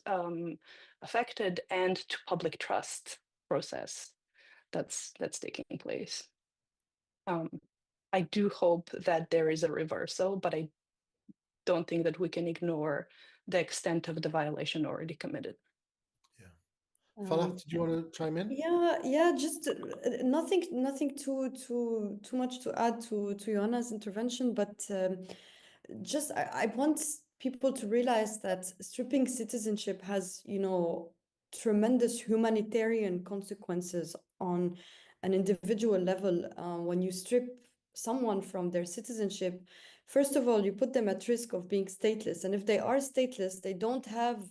affected and to public trust process that's taking place. I do hope that there is a reversal, but I don't think that we can ignore the extent of the violation already committed. Falah, did you want to chime in? Yeah, just nothing too much to add to Joanna's intervention, but just I want people to realize that stripping citizenship has, tremendous humanitarian consequences on an individual level. When you strip someone from their citizenship, first of all, you put them at risk of being stateless, and if they are stateless, they don't have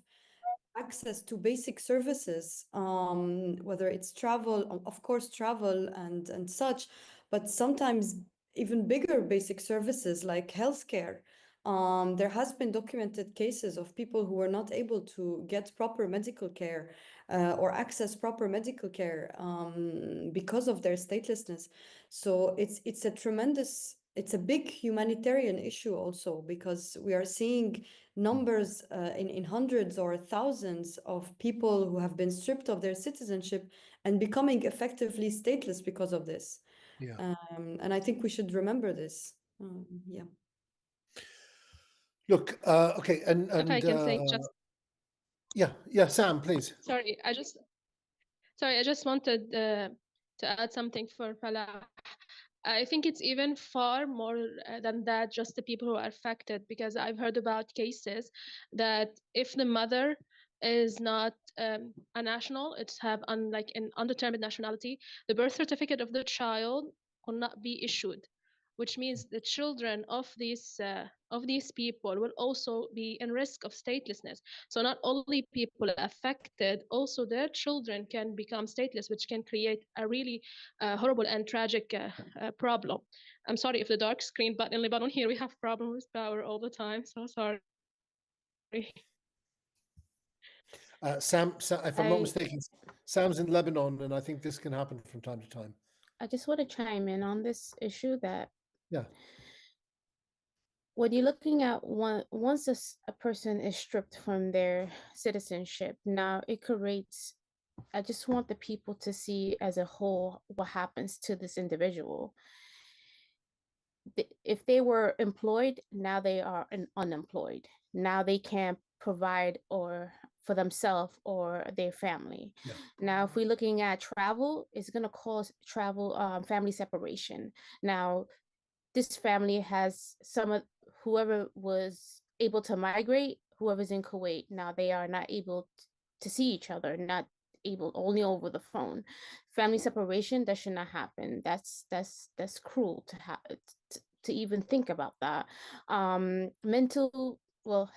access to basic services, whether it's travel, of course, travel and such, but sometimes even bigger basic services like healthcare. There has been documented cases of people who were not able to get proper medical care or access proper medical care because of their statelessness. So it's a tremendous, it's a big humanitarian issue also, because we are seeing numbers in hundreds or thousands of people who have been stripped of their citizenship and becoming effectively stateless because of this. Yeah. And I think we should remember this. Yeah. Look, okay, and If I can say just yeah, Sam, please. sorry, I just wanted to add something for Falah. I think it's even far more than that, just the people who are affected, because I've heard about cases that if the mother is not a national, it's have like an undetermined nationality, the birth certificate of the child will not be issued, which means the children of these people will also be in risk of statelessness. So not only people affected, also their children can become stateless, which can create a really horrible and tragic problem. I'm sorry if the dark screen, but in Lebanon here we have problems with power all the time. So sorry. Sam, if I'm not I mistaken, Sam's in Lebanon, and I think this can happen from time to time. I just want to chime in on this issue that Yeah. when you're looking at once a person is stripped from their citizenship, now it creates, I just want the people to see as a whole what happens to this individual. If they were employed, now they are unemployed. Now they can't provide or for themselves or their family. Yeah. Now, if we're looking at travel, it's going to cause family separation. Now, this family has some of whoever was able to migrate, whoever's in Kuwait, now they are not able to see each other, not able, only over the phone. Family separation, that should not happen. That's cruel to even think about that.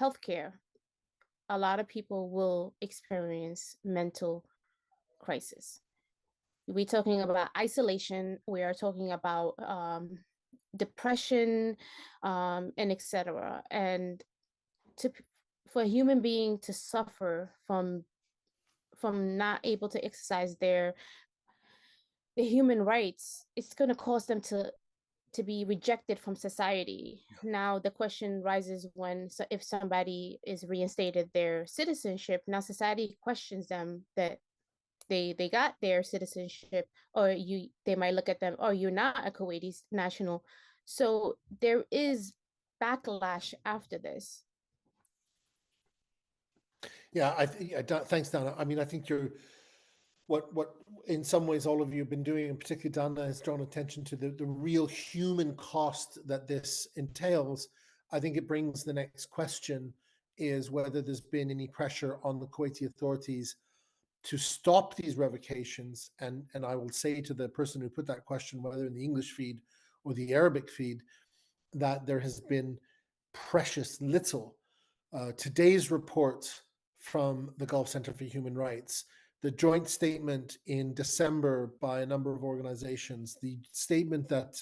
Healthcare. A lot of people will experience mental crisis. We're talking about isolation. We are talking about depression, and etc. And to for a human being to suffer from not able to exercise their human rights, it's going to cause them to be rejected from society. Now the question rises when, so if somebody is reinstated their citizenship, now society questions them that they got their citizenship, or they might look at them, oh, you're not a Kuwaiti national. So there is backlash after this. Yeah, thanks, Dana. I mean, I think you're what in some ways all of you have been doing, and particularly Dana has drawn attention to the real human cost that this entails. I think it brings the next question is whether there's been any pressure on the Kuwaiti authorities to stop these revocations. And I will say to the person who put that question, whether in the English feed or the Arabic feed, that there has been precious little. Today's report from the Gulf Center for Human Rights, the joint statement in December by a number of organizations, the statement that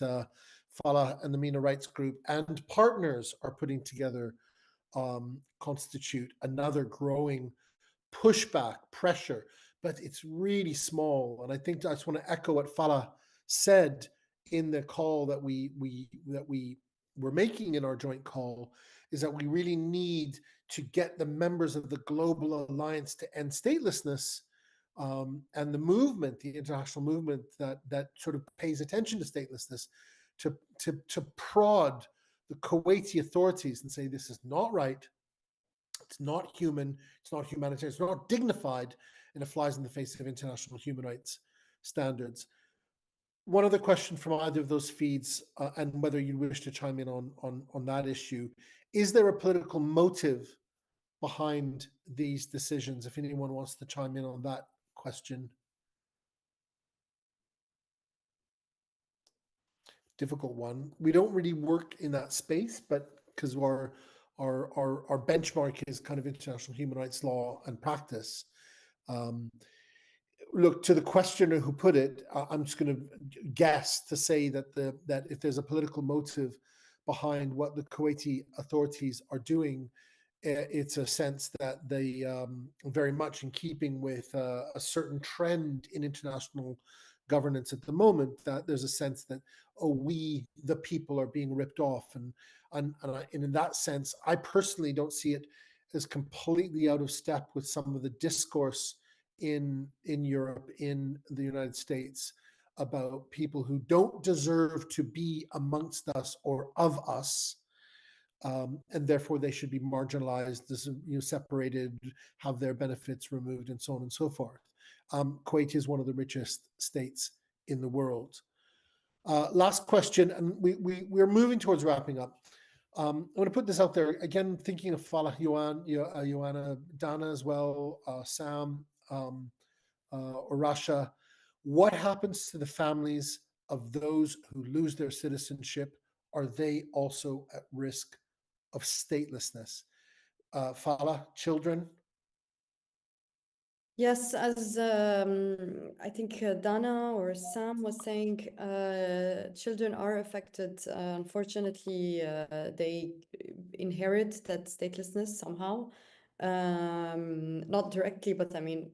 Falah and the MENA Rights Group and partners are putting together constitute another growing pushback, pressure, but it's really small. And I think I just want to echo what Falah said in the call that we were making in our joint call, is that we really need to get the members of the Global Alliance to End Statelessness and the movement, the international movement that sort of pays attention to statelessness, to prod the Kuwaiti authorities and say this is not right. It's not human, it's not humanitarian, it's not dignified, and it flies in the face of international human rights standards. One other question from either of those feeds, and whether you wish to chime in on that issue, is there a political motive behind these decisions? If anyone wants to chime in on that question. Difficult one. We don't really work in that space, but because our benchmark is kind of international human rights law and practice. Look, to the questioner who put it, I'm just going to guess to say that that if there's a political motive behind what the Kuwaiti authorities are doing, it's a sense that they very much in keeping with a certain trend in international governance at the moment, that there's a sense that, oh, we the people are being ripped off, and in that sense, I personally don't see it as completely out of step with some of the discourse in Europe, in the United States, about people who don't deserve to be amongst us or of us, and therefore they should be marginalized, separated, have their benefits removed, and so on and so forth. Kuwait is one of the richest states in the world. Last question, and we're moving towards wrapping up. I want to put this out there again, thinking of Falah, Joanna, Dana as well, Sam, or Russia. What happens to the families of those who lose their citizenship? Are they also at risk of statelessness? Falah, children? Yes, as I think Dana or Sam was saying, children are affected. Unfortunately, they inherit that statelessness somehow. Not directly, but I mean,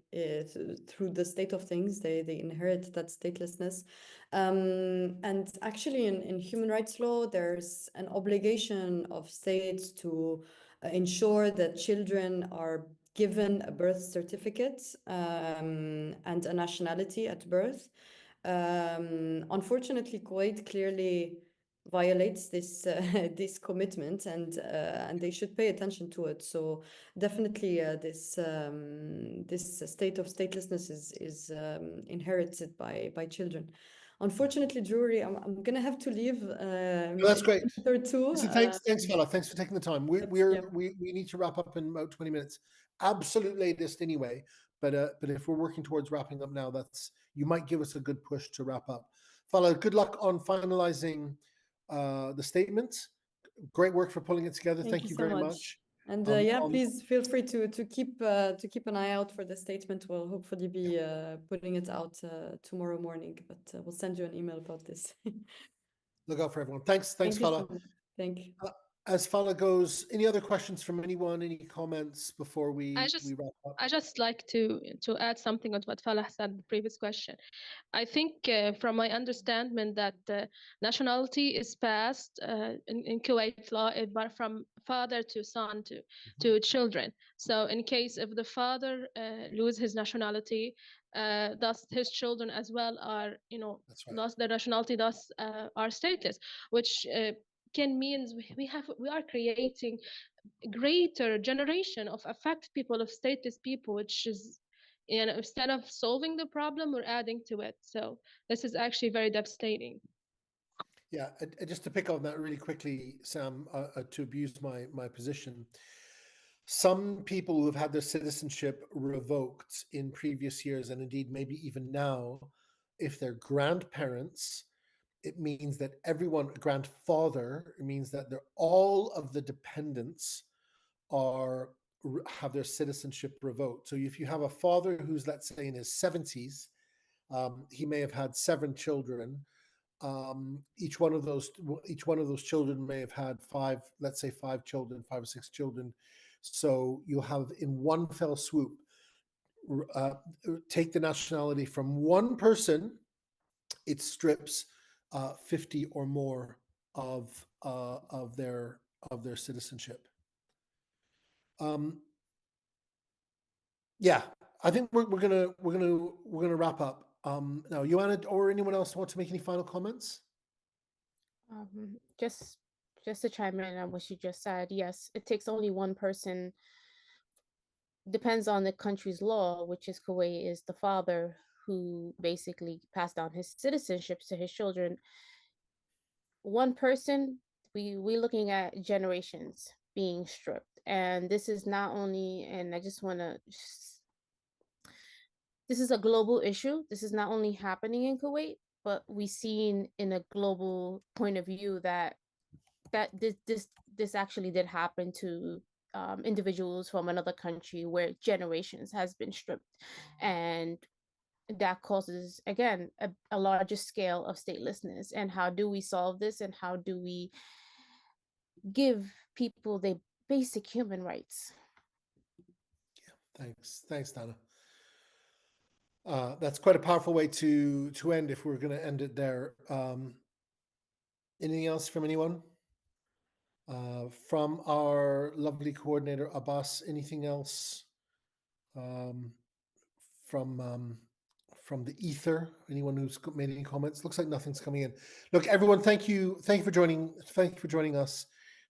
through the state of things, they inherit that statelessness. And actually, in human rights law, there's an obligation of states to ensure that children are given a birth certificate and a nationality at birth. Unfortunately, Kuwait clearly violates this this commitment, and they should pay attention to it. So definitely, this state of statelessness is inherited by children. Unfortunately, Drury, I'm gonna have to leave. That's great. Or two. Listen, thanks, Falah. Thanks for taking the time. We need to wrap up in about 20 minutes, absolute latest anyway. But if we're working towards wrapping up now, you might give us a good push to wrap up. Falah, good luck on finalizing the statement. Great work for pulling it together. Thank you so very much. And please feel free to keep an eye out for the statement. We'll hopefully be putting it out tomorrow morning, but we'll send you an email about this. Look out for everyone. Thanks, Falah. Thank you. As Falah goes, any other questions from anyone? Any comments before we wrap up? I just like to add something on what Falah said in the previous question. I think from my understanding that nationality is passed in Kuwait law but from father to son to children. So in case if the father lose his nationality, thus his children as well are, lost their nationality, thus are stateless, which can means we are creating a greater generation of affected people, of stateless people, which is, instead of solving the problem, we're adding to it. So this is actually very devastating. Yeah, just to pick on that really quickly, Sam, to abuse my position. Some people who have had their citizenship revoked in previous years, and indeed maybe even now, if they're grandparents, it means that grandfather, it means that all of the dependents have their citizenship revoked. So if you have a father who's, let's say, in his 70s, he may have had 7 children. Each one of those children may have had 5 children, 5 or 6 children. So you'll have in one fell swoop take the nationality from one person. It strips 50 or more of their citizenship. Yeah, I think we're gonna wrap up. Now, Joanna or anyone else want to make any final comments? Just to chime in on what you just said, yes, it takes only one person. Depends on the country's law, which is Kuwait, is the father who basically passed down his citizenship to his children. One person, we're looking at generations being stripped, and this is not only, and I just want to, this is a global issue. This is not only happening in Kuwait, but we've seen in a global point of view that that this actually did happen to individuals from another country where generations has been stripped, and that causes again a larger scale of statelessness. And how do we solve this, and how do we give people their basic human rights? Thanks, Dana. That's quite a powerful way to end, if we're going to end it there. Anything else from anyone? From our lovely coordinator, Abbas, anything else from the ether? Anyone who's made any comments? Looks like nothing's coming in. Look, everyone, thank you for joining us.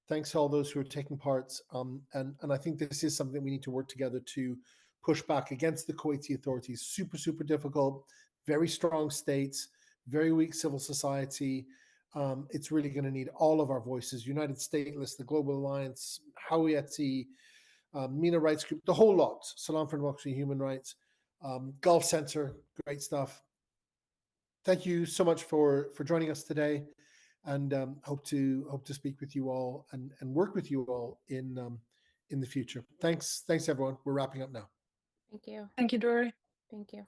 Thanks to all those who are taking parts. And I think this is something we need to work together to push back against the Kuwaiti authorities. Super difficult, very strong states, very weak civil society. It's really going to need all of our voices: United Stateless, the Global Alliance, Hawiyati, MENA Rights Group, the whole lot. Salam for Democracy and Human Rights, Gulf Center, great stuff. Thank you so much for joining us today, and hope to speak with you all and work with you all in the future. Thanks everyone. We're wrapping up now. Thank you. Thank you, Dory. Thank you.